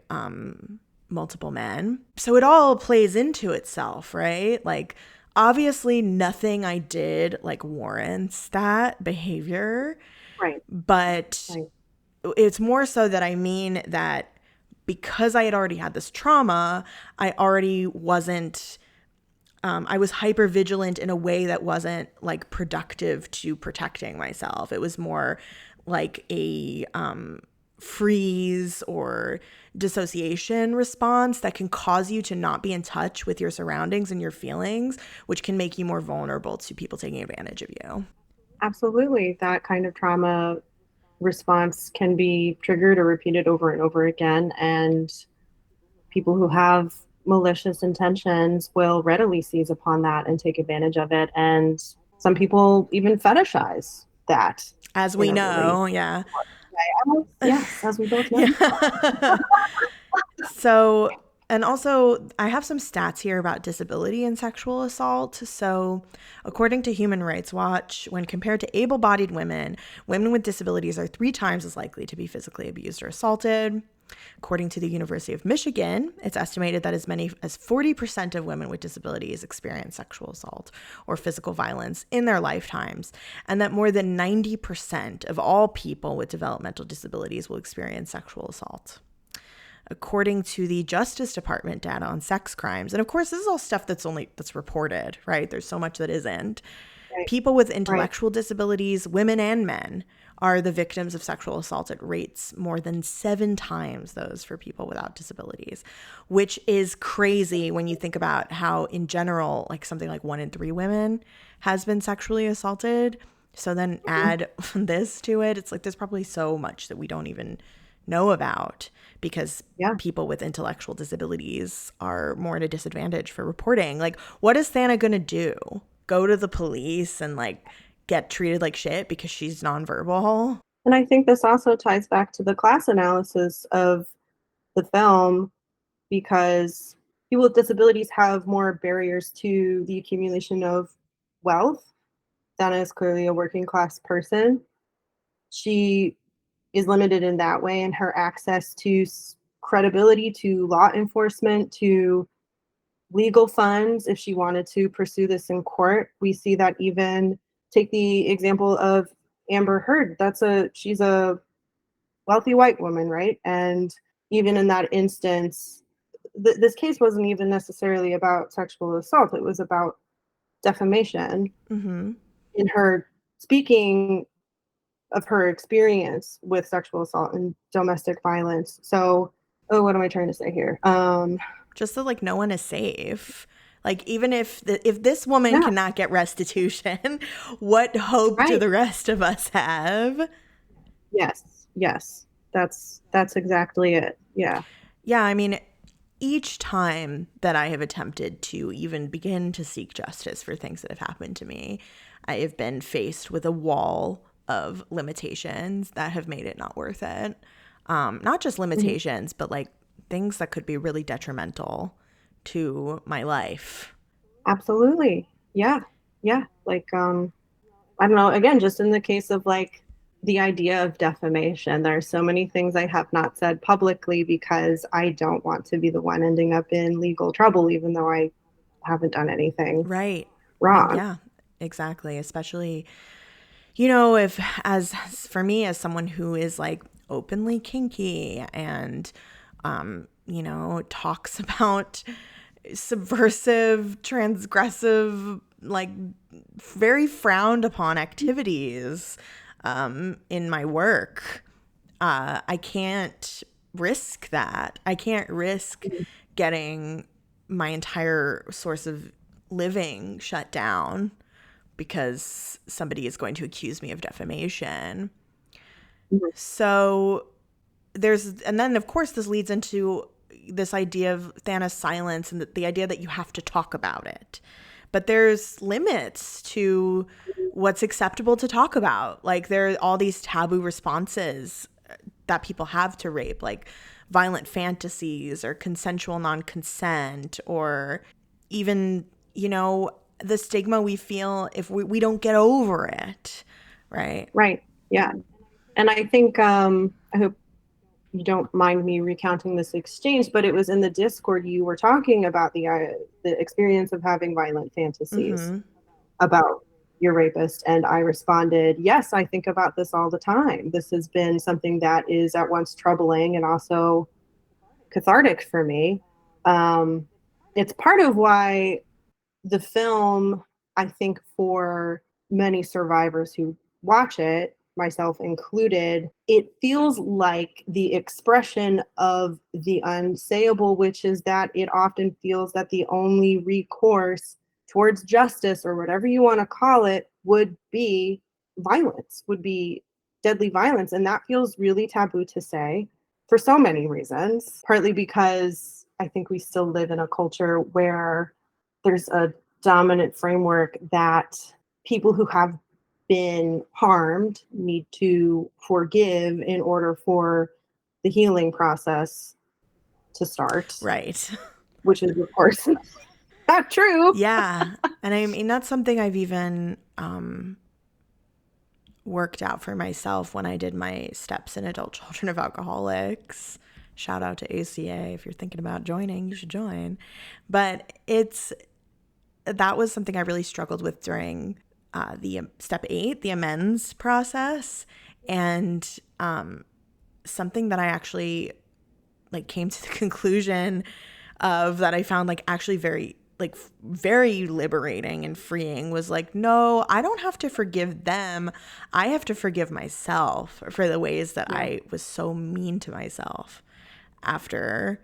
multiple men. So it all plays into itself, right? Like, obviously nothing I did like warrants that behavior. Right. But it's more so that I mean that because I had already had this trauma, I already wasn't I was hyper vigilant in a way that wasn't like productive to protecting myself. It was more like a freeze or dissociation response that can cause you to not be in touch with your surroundings and your feelings, which can make you more vulnerable to people taking advantage of you. Absolutely. That kind of trauma response can be triggered or repeated over and over again. And people who have malicious intentions will readily seize upon that and take advantage of it. And some people even fetishize that. As we know, yeah. Yes, as we both know. Yeah. So, and also, I have some stats here about disability and sexual assault. So, according to Human Rights Watch, when compared to able-bodied women, women with disabilities are 3 times as likely to be physically abused or assaulted. According to the University of Michigan, it's estimated that as many as 40% of women with disabilities experience sexual assault or physical violence in their lifetimes, and that more than 90% of all people with developmental disabilities will experience sexual assault. According to the Justice Department data on sex crimes, and of course, this is all stuff that's reported, right? There's so much that isn't. Right. People with intellectual disabilities, women and men, are the victims of sexual assault at rates more than 7 times those for people without disabilities, which is crazy when you think about how, in general, like something like 1 in 3 women has been sexually assaulted. So then add this to it. It's like there's probably so much that we don't even know about because people with intellectual disabilities are more at a disadvantage for reporting. Like, what is Thana going to do? Go to the police and like get treated like shit because she's nonverbal? And I think this also ties back to the class analysis of the film, because people with disabilities have more barriers to the accumulation of wealth. Dana is clearly a working class person. she is limited in that way, and her access to credibility, to law enforcement, to legal funds if she wanted to pursue this in court. We see that even take the example of Amber Heard. She's a wealthy white woman, right? And even in that instance, this case wasn't even necessarily about sexual assault. It was about defamation. Mm-hmm. In her speaking of her experience with sexual assault and domestic violence. So, what am I trying to say here? Just that, like, no one is safe. Like, even if this woman Yeah. cannot get restitution, what hope do Right. the rest of us have? Yes. That's exactly it. Yeah. Yeah, I mean, each time that I have attempted to even begin to seek justice for things that have happened to me, I have been faced with a wall of limitations that have made it not worth it. Not just limitations, but like things that could be really detrimental to my life. Absolutely. Yeah. Like, I don't know, again, just in the case of like the idea of defamation, there are so many things I have not said publicly because I don't want to be the one ending up in legal trouble, even though I haven't done anything Right. wrong. Yeah, exactly. Especially, you know, if as for me, as someone who is like openly kinky and, you know, talks about subversive, transgressive, like very frowned upon activities in my work, I can't risk that. I can't risk getting my entire source of living shut down because somebody is going to accuse me of defamation. So and then of course this leads into this idea of Thana's silence and the idea that you have to talk about it. But there's limits to what's acceptable to talk about. Like there are all these taboo responses that people have to rape, like violent fantasies or consensual non-consent, or even, you know, the stigma we feel if we don't get over it, right? Right. Yeah. And I think, I hope you don't mind me recounting this exchange, but it was in the Discord you were talking about the experience of having violent fantasies about your rapist, and I responded, yes, I think about this all the time. This has been something that is at once troubling and also cathartic for me. It's part of why the film, I think for many survivors who watch it, myself included, it feels like the expression of the unsayable, which is that it often feels that the only recourse towards justice, or whatever you want to call it, would be violence, would be deadly violence. And that feels really taboo to say for so many reasons, partly because I think we still live in a culture where there's a dominant framework that people who have been harmed need to forgive in order for the healing process to start, Right. which is, of course, not true. Yeah. And I mean, that's something I've even worked out for myself when I did my steps in adult children of alcoholics. Shout out to ACA. If you're thinking about joining, you should join. But that was something I really struggled with during the step 8, the amends process. And something that I actually like came to the conclusion of that I found like actually very liberating and freeing was like, no, I don't have to forgive them. I have to forgive myself for the ways that I was so mean to myself after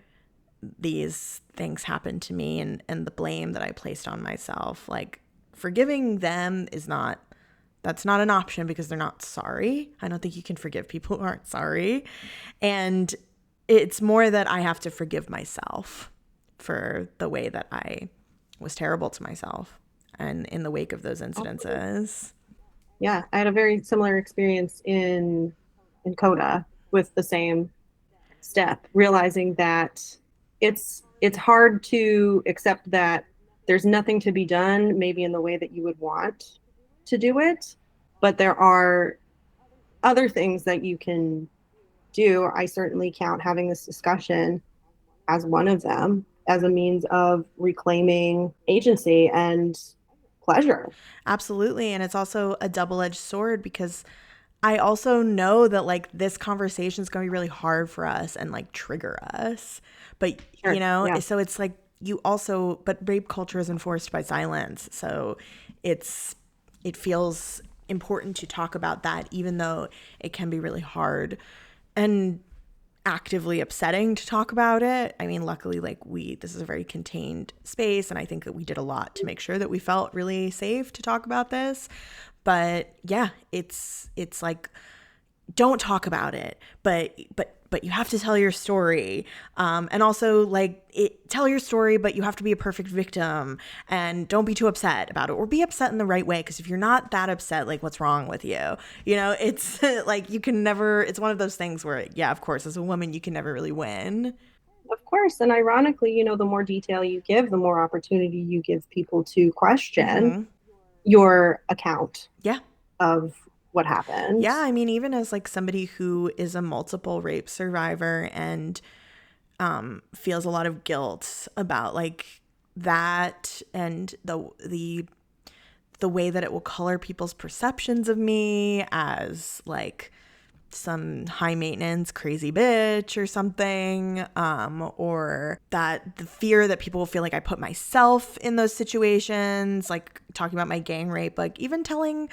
these things happened to me, and the blame that I placed on myself. Like forgiving them that's not an option because they're not sorry. I don't think you can forgive people who aren't sorry. And it's more that I have to forgive myself for the way that I was terrible to myself and in the wake of those incidences. Yeah, I had a very similar experience in Coda with the same step, realizing that it's hard to accept that there's nothing to be done maybe in the way that you would want to do it, but there are other things that you can do. I certainly count having this discussion as one of them, as a means of reclaiming agency and pleasure. Absolutely. And it's also a double edged sword because I also know that like this conversation is going to be really hard for us and like trigger us. But, Sure. Yeah. so it's like you also, but rape culture is enforced by silence. So it's, it feels important to talk about that, even though it can be really hard and actively upsetting to talk about it. I mean, luckily, like this is a very contained space, and I think that we did a lot to make sure that we felt really safe to talk about this. But yeah, it's like don't talk about it, but you have to tell your story, and also like tell your story, but you have to be a perfect victim, and don't be too upset about it, or be upset in the right way. Because if you're not that upset, like what's wrong with you? It's like you can never. It's one of those things where, yeah, of course, as a woman, you can never really win. Of course. And ironically, the more detail you give, the more opportunity you give people to question your account Yeah. of what happened. Yeah, I mean, even as like somebody who is a multiple rape survivor and feels a lot of guilt about like that and the way that it will color people's perceptions of me as like some high maintenance crazy bitch or something, or that the fear that people will feel like I put myself in those situations, like talking about my gang rape, like even telling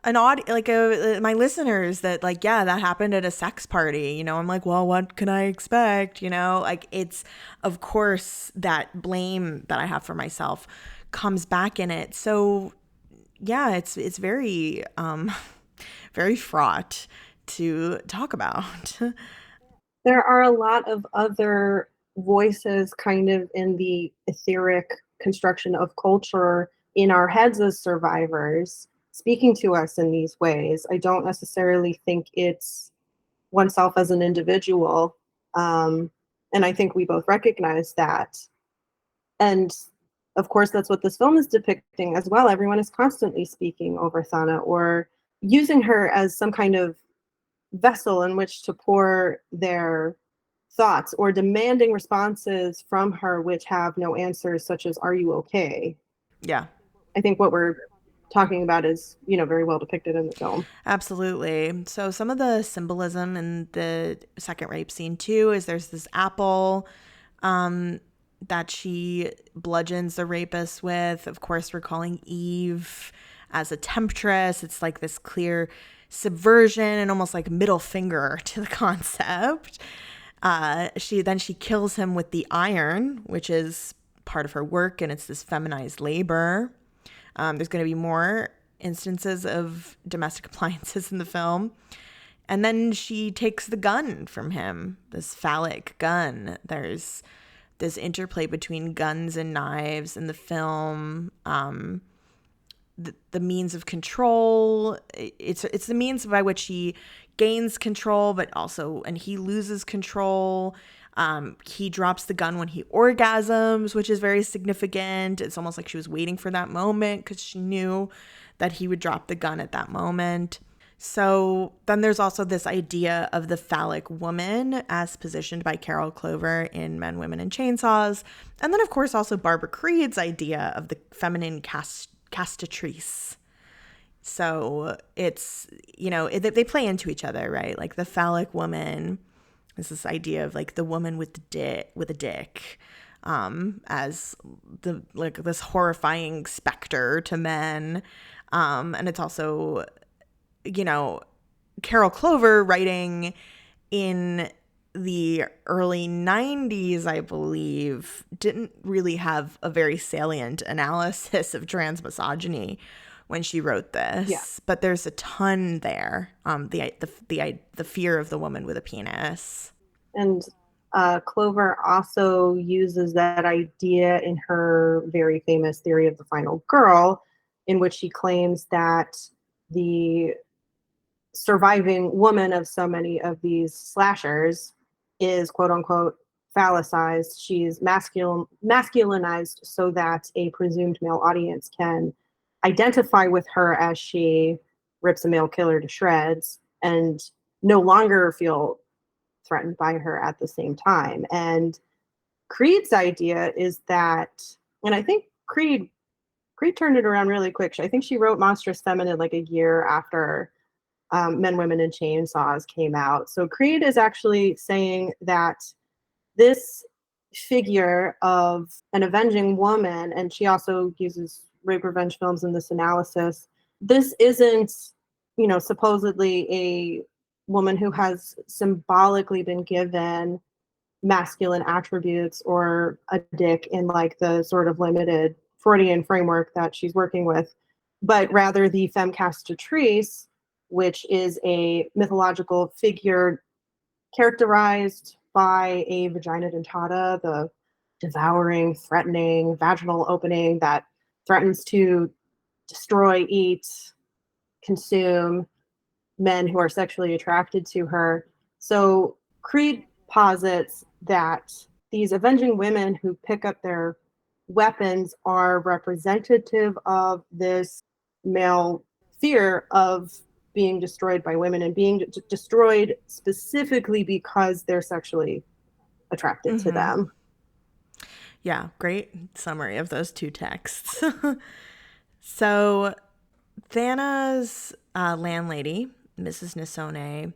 my listeners that like, yeah, that happened at a sex party, I'm like, well, what can I expect? Like it's, of course, that blame that I have for myself comes back in it. So yeah, it's very very fraught to talk about. There are a lot of other voices kind of in the etheric construction of culture in our heads as survivors speaking to us in these ways. I don't necessarily think it's oneself as an individual. And I think we both recognize that. And of course, that's what this film is depicting as well. Everyone is constantly speaking over Thana or using her as some kind of vessel in which to pour their thoughts or demanding responses from her which have no answers, such as, "Are you okay?" Yeah. I think what we're talking about is, very well depicted in the film. Absolutely. So some of the symbolism in the second rape scene too is there's this apple that she bludgeons the rapist with, of course, recalling Eve as a temptress. It's like this clear subversion and almost like middle finger to the concept. She kills him with the iron, which is part of her work, and it's this feminized labor. There's going to be more instances of domestic appliances in the film. And then she takes the gun from him, this phallic gun. There's this interplay between guns and knives in the film. The means of control. It's the means by which he gains control, but also, and he loses control. He drops the gun when he orgasms, which is very significant. It's almost like she was waiting for that moment because she knew that he would drop the gun at that moment. So then there's also this idea of the phallic woman as positioned by Carol Clover in Men, Women, and Chainsaws. And then, of course, also Barbara Creed's idea of the feminine castratrice. So it's, they play into each other, right? Like the phallic woman is this idea of like the woman with a dick, as the like this horrifying specter to men. And it's also, Carol Clover writing in the early 90s, I believe, didn't really have a very salient analysis of transmisogyny when she wrote this. Yeah. But there's a ton there. The fear of the woman with a penis. And Clover also uses that idea in her very famous theory of the final girl, in which she claims that the surviving woman of so many of these slashers is quote unquote phallicized. She's masculinized so that a presumed male audience can identify with her as she rips a male killer to shreds. and no longer feel threatened by her at the same time. And Creed's idea is that, and I think Creed turned it around really quick. I think she wrote Monstrous Feminine like a year after Men, Women, and Chainsaws came out. So Creed is actually saying that this figure of an avenging woman, and she also uses rape revenge films in this analysis, this isn't, supposedly a woman who has symbolically been given masculine attributes or a dick in like the sort of limited Freudian framework that she's working with, but rather the femme castratrice, which is a mythological figure characterized by a vagina dentata, the devouring, threatening vaginal opening that threatens to destroy, eat, consume men who are sexually attracted to her. So Creed posits that these avenging women who pick up their weapons are representative of this male fear of being destroyed by women and being destroyed specifically because they're sexually attracted to them. Yeah, great summary of those two texts. So Thana's landlady, Mrs. Nisone,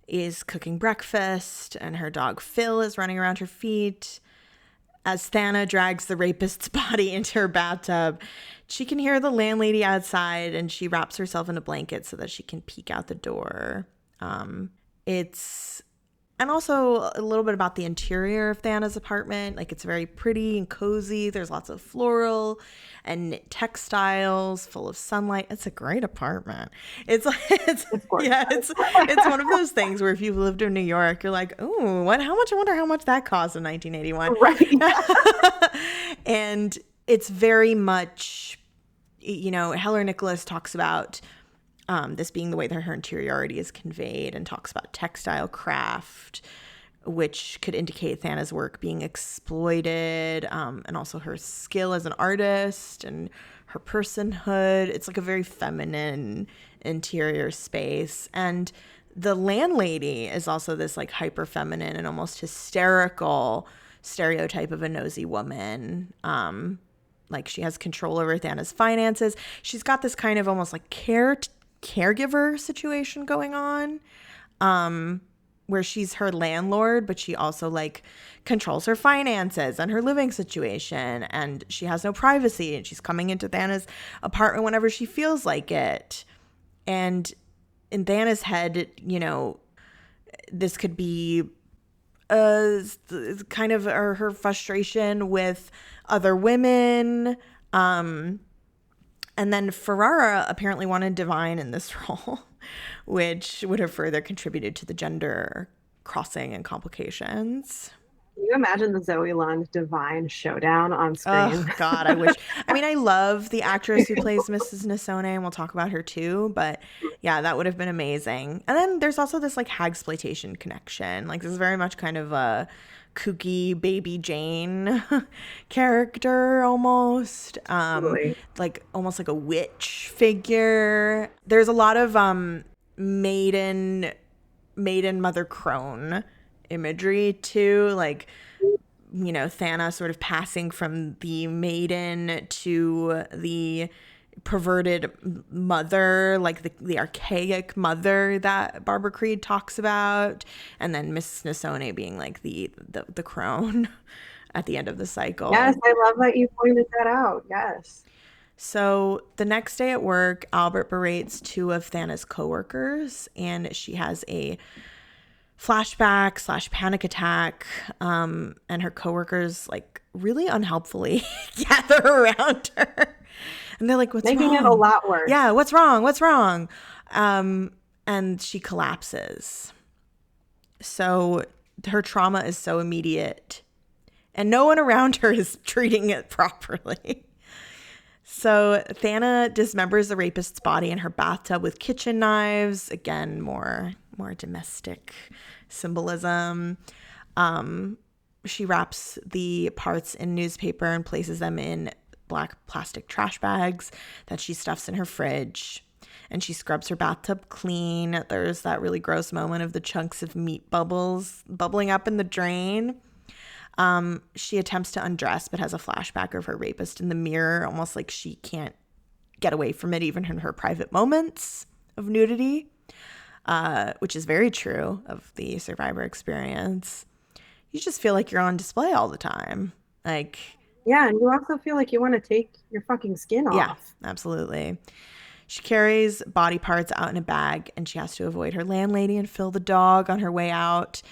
is cooking breakfast, and her dog Phil is running around her feet. As Thana drags the rapist's body into her bathtub, she can hear the landlady outside, and she wraps herself in a blanket so that she can peek out the door. And also a little bit about the interior of Thana's apartment. Like, it's very pretty and cozy. There's lots of floral and textiles full of sunlight. It's a great apartment. It's one of those things where if you've lived in New York, you're like, ooh, how much? I wonder how much that cost in 1981. Right. And it's very much, Heller Nicholas talks about this being the way that her interiority is conveyed, and talks about textile craft, which could indicate Thana's work being exploited, and also her skill as an artist and her personhood. It's like a very feminine interior space. And the landlady is also this like hyper feminine and almost hysterical stereotype of a nosy woman. Like, she has control over Thana's finances. She's got this kind of almost like caregiver situation going on, where she's her landlord, but she also like controls her finances and her living situation, and she has no privacy, and she's coming into Thana's apartment whenever she feels like it. And in Thana's head, this could be kind of her frustration with other women. And then Ferrara apparently wanted Divine in this role, which would have further contributed to the gender crossing and complications. Can you imagine the Zoe Lund Divine showdown on screen? Oh, God, I wish. I mean, I love the actress who plays Mrs. Nisone, and we'll talk about her too. But yeah, that would have been amazing. And then there's also this like hagsploitation connection. Like, this is very much kind of a kooky Baby Jane character almost. Like almost like a witch figure. There's a lot of maiden mother crone imagery too, like, Thana sort of passing from the maiden to the perverted mother, like the archaic mother that Barbara Creed talks about, and then Miss Nisone being like the crone at the end of the cycle. Yes, I love that you pointed that out. Yes. So the next day at work, Albert berates two of Thana's coworkers, and she has a flashback / panic attack, and her coworkers like really unhelpfully gather around her, and they're like, what's Making wrong? it a lot worse. Yeah, what's wrong? And she collapses. So her trauma is so immediate, and no one around her is treating it properly. So Thana dismembers the rapist's body in her bathtub with kitchen knives. Again, more domestic symbolism. She wraps the parts in newspaper and places them in black plastic trash bags that she stuffs in her fridge. and she scrubs her bathtub clean. There's that really gross moment of the chunks of meat bubbles bubbling up in the drain. She attempts to undress but has a flashback of her rapist in the mirror, almost like she can't get away from it even in her private moments of nudity, which is very true of the survivor experience. You just feel like you're on display all the time. Like, Yeah, and you also feel like you want to take your fucking skin off. yeah, absolutely. She carries body parts out in a bag, and she has to avoid her landlady and Phil the dog on her way out.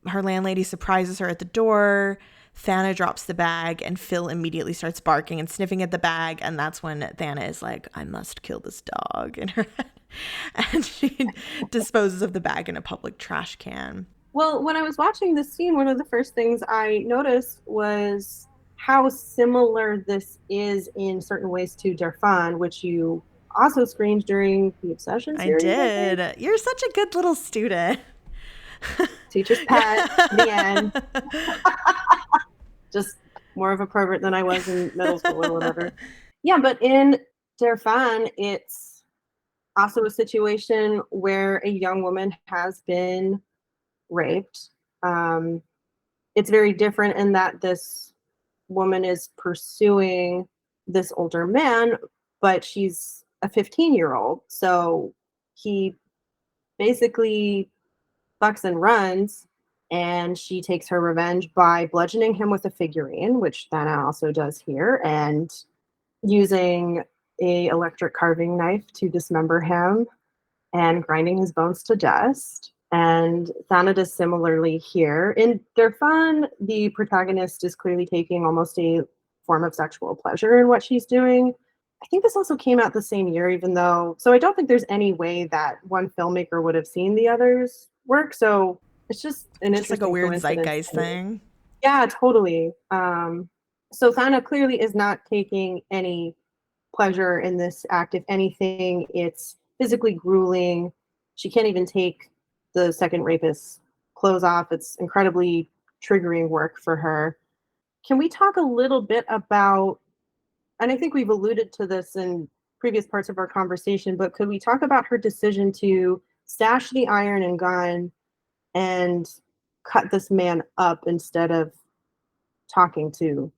Her landlady surprises her at the door. Thana drops the bag, and Phil immediately starts barking and sniffing at the bag. And that's when Thana is like, I must kill this dog in her head. And she disposes of the bag in a public trash can. Well, when I was watching this scene, one of the first things I noticed was how similar this is in certain ways to Derfan, which you also screened during the Obsession series. I did. You're such a good little student. Teacher's pet, the end. Just more of a pervert than I was in middle school or whatever. Yeah, but in Derfan, it's also a situation where a young woman has been raped. It's very different in that this woman is pursuing this older man, but she's a 15-year-old. So he basically bucks and runs, and she takes her revenge by bludgeoning him with a figurine, which Thana also does here, and using a electric carving knife to dismember him and grinding his bones to dust. And Thana does similarly here. In Derfan, the protagonist is clearly taking almost a form of sexual pleasure in what she's doing. I think this also came out the same year, even though, so I don't think there's any way that one filmmaker would have seen the other's work. So it's just an Just like a weird zeitgeist thing. Yeah, totally. So Thana clearly is not taking any pleasure in this act. If anything, it's physically grueling. She can't even take the second rapist's clothes off. It's incredibly triggering work for her. Can we talk a little bit about, and I think we've alluded to this in previous parts of our conversation, but could we talk about her decision to stash the iron and gun and cut this man up instead of talking to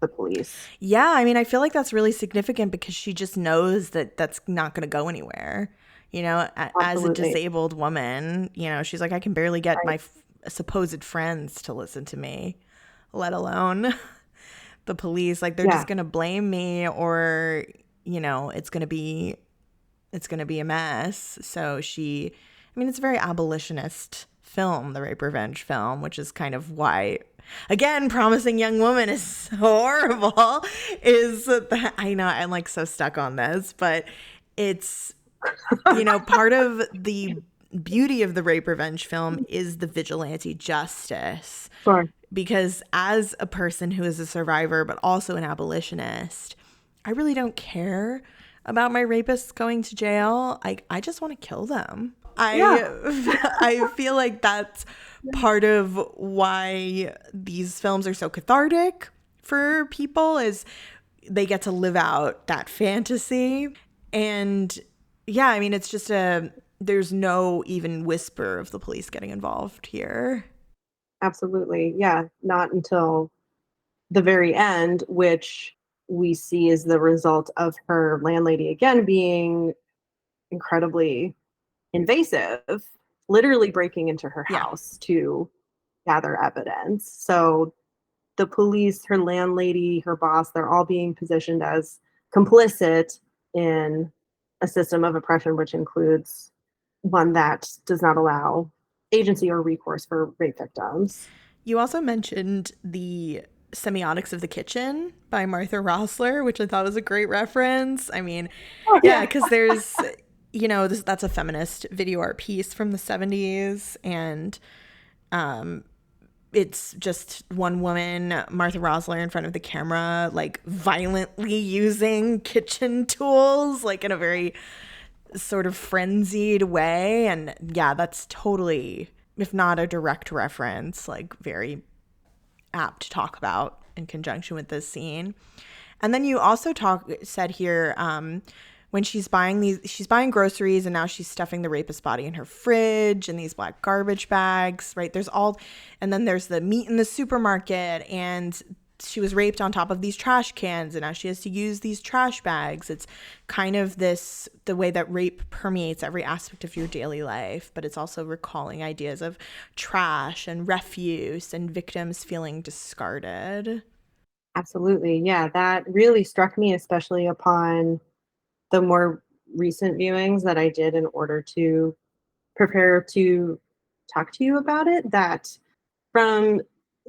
the police? Yeah, I mean, I feel like that's really significant because she just knows that that's not going to go anywhere. You know, as a Absolutely. disabled woman, you know, she's like, I can barely get Right. my supposed friends to listen to me, let alone the police. Like, they're Yeah. just going to blame me, or, you know, it's going to be a mess. So she, I mean, it's a very abolitionist film, the rape revenge film, which is kind of why, again, Promising Young Woman is so horrible. Is that, I know I'm like so stuck on this, but it's, you know, part of the beauty of the rape revenge film is the vigilante justice. Sure. Because as a person who is a survivor, but also an abolitionist, I really don't care about my rapists going to jail. I just want to kill them. I feel like that's part of why these films are so cathartic for people, is they get to live out that fantasy. And yeah, I mean, it's just there's no even whisper of the police getting involved here. Absolutely. Yeah. Not until the very end, which we see is the result of her landlady again being incredibly invasive, literally breaking into her Yeah. house to gather evidence. So the police, her landlady, her boss, they're all being positioned as complicit in a system of oppression, which includes one that does not allow agency or recourse for rape victims. You also mentioned the Semiotics of the Kitchen by Martha Rossler, which I thought was a great reference. I mean, yeah, because there's, you know, that's a feminist video art piece from the 70s, and it's just one woman, Martha Rossler, in front of the camera, like violently using kitchen tools, like in a very sort of frenzied way. And yeah, that's totally, if not a direct reference, like very apt to talk about in conjunction with this scene. And then you also said here, when she's buying groceries, and now she's stuffing the rapist body in her fridge and these black garbage bags, right? And then there's the meat in the supermarket, and she was raped on top of these trash cans, and now she has to use these trash bags. It's kind of the way that rape permeates every aspect of your daily life, but it's also recalling ideas of trash and refuse and victims feeling discarded. Absolutely. Yeah, that really struck me, especially upon the more recent viewings that I did in order to prepare to talk to you about it. That from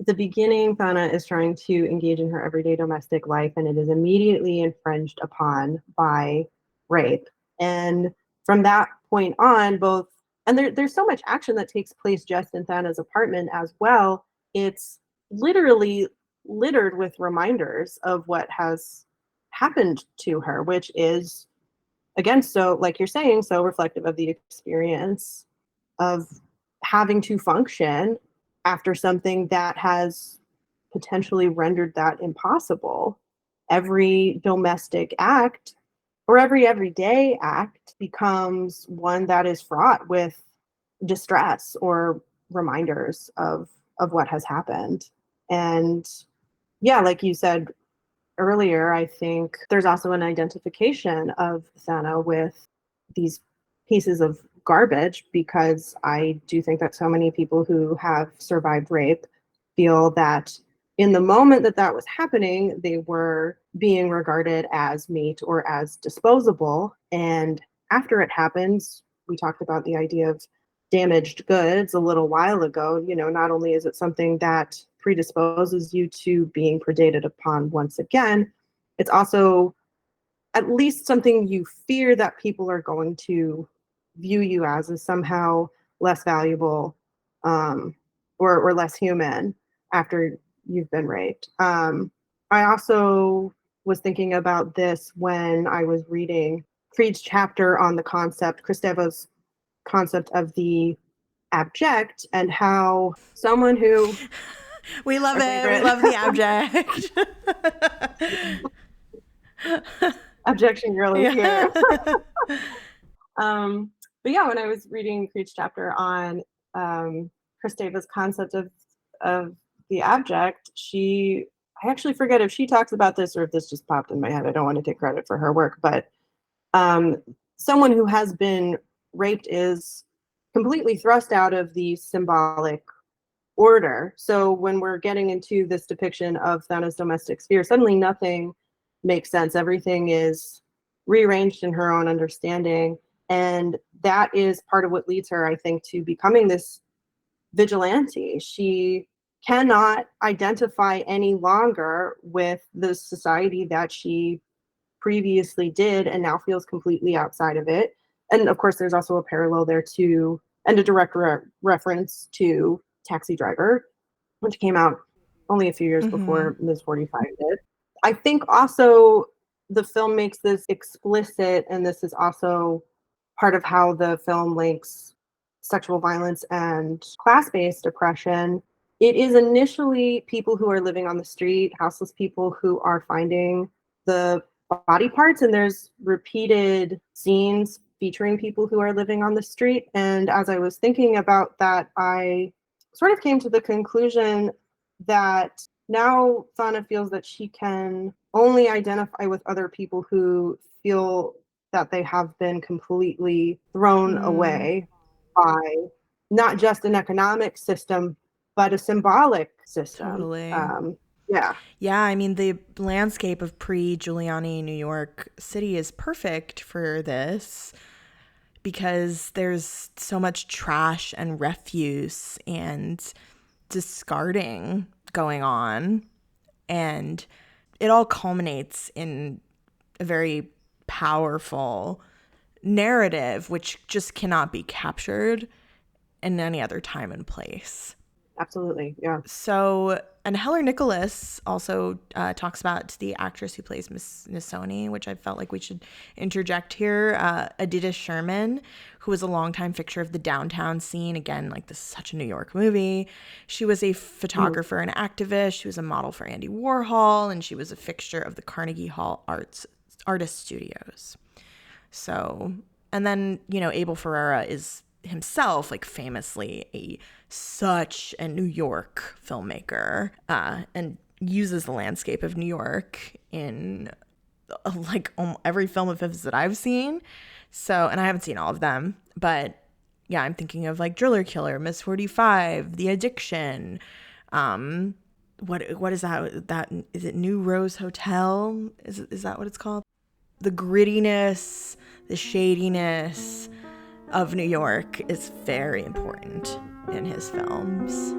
the beginning, Thana is trying to engage in her everyday domestic life, and it is immediately infringed upon by rape. And from that point on, there's so much action that takes place just in Thana's apartment as well. It's literally littered with reminders of what has happened to her, which is, again, so like you're saying, so reflective of the experience of having to function after something that has potentially rendered that impossible. Every domestic act or every everyday act becomes one that is fraught with distress or reminders of what has happened. And yeah, like you said earlier, I think there's also an identification of Thana with these pieces of garbage, because I do think that so many people who have survived rape feel that in the moment that that was happening, they were being regarded as meat or as disposable. And after it happens, we talked about the idea of damaged goods a little while ago. Not only is it something that predisposes you to being predated upon once again, it's also at least something you fear that people are going to view you as somehow less valuable, or less human after you've been raped. I also was thinking about this when I was reading Creed's chapter on the concept, Kristeva's concept of the abject, and how someone who We love our it. We favorite love the abject. objection girl is Yeah. here. But yeah, when I was reading Creed's chapter on Kristeva's concept of the abject, I actually forget if she talks about this or if this just popped in my head. I don't want to take credit for her work, but um, someone who has been raped is completely thrust out of the symbolic order. So when we're getting into this depiction of Thana's domestic sphere, suddenly nothing makes sense. Everything is rearranged in her own understanding. And that is part of what leads her, I think, to becoming this vigilante. She cannot identify any longer with the society that she previously did and now feels completely outside of it. And of course, there's also a parallel there and a direct reference to Taxi Driver, which came out only a few years before Ms. 45 did. I think also the film makes this explicit, and this is also part of how the film links sexual violence and class-based oppression. It is initially people who are living on the street, houseless people who are finding the body parts, and there's repeated scenes featuring people who are living on the street. And as I was thinking about that, I sort of came to the conclusion that now Thana feels that she can only identify with other people who feel that they have been completely thrown away by not just an economic system, but a symbolic system. Totally. Yeah. Yeah, I mean, the landscape of pre-Giuliani New York City is perfect for this because there's so much trash and refuse and discarding going on. And it all culminates in a very powerful narrative, which just cannot be captured in any other time and place. Absolutely, yeah. So, and Heller Nicholas also talks about the actress who plays Miss Nissoni, which I felt like we should interject here. Adita Sherman, who was a longtime fixture of the downtown scene. Again, like this is such a New York movie. She was a photographer and activist. She was a model for Andy Warhol, and she was a fixture of the Carnegie Hall Artist Studios. So, and then, Abel Ferrara is himself like famously such a New York filmmaker, and uses the landscape of New York in like every film of his that I've seen. So, and I haven't seen all of them, but yeah, I'm thinking of like Driller Killer, Miss 45, The Addiction. What is that is it New Rose Hotel? Is that what it's called? The grittiness, the shadiness of New York is very important in his films.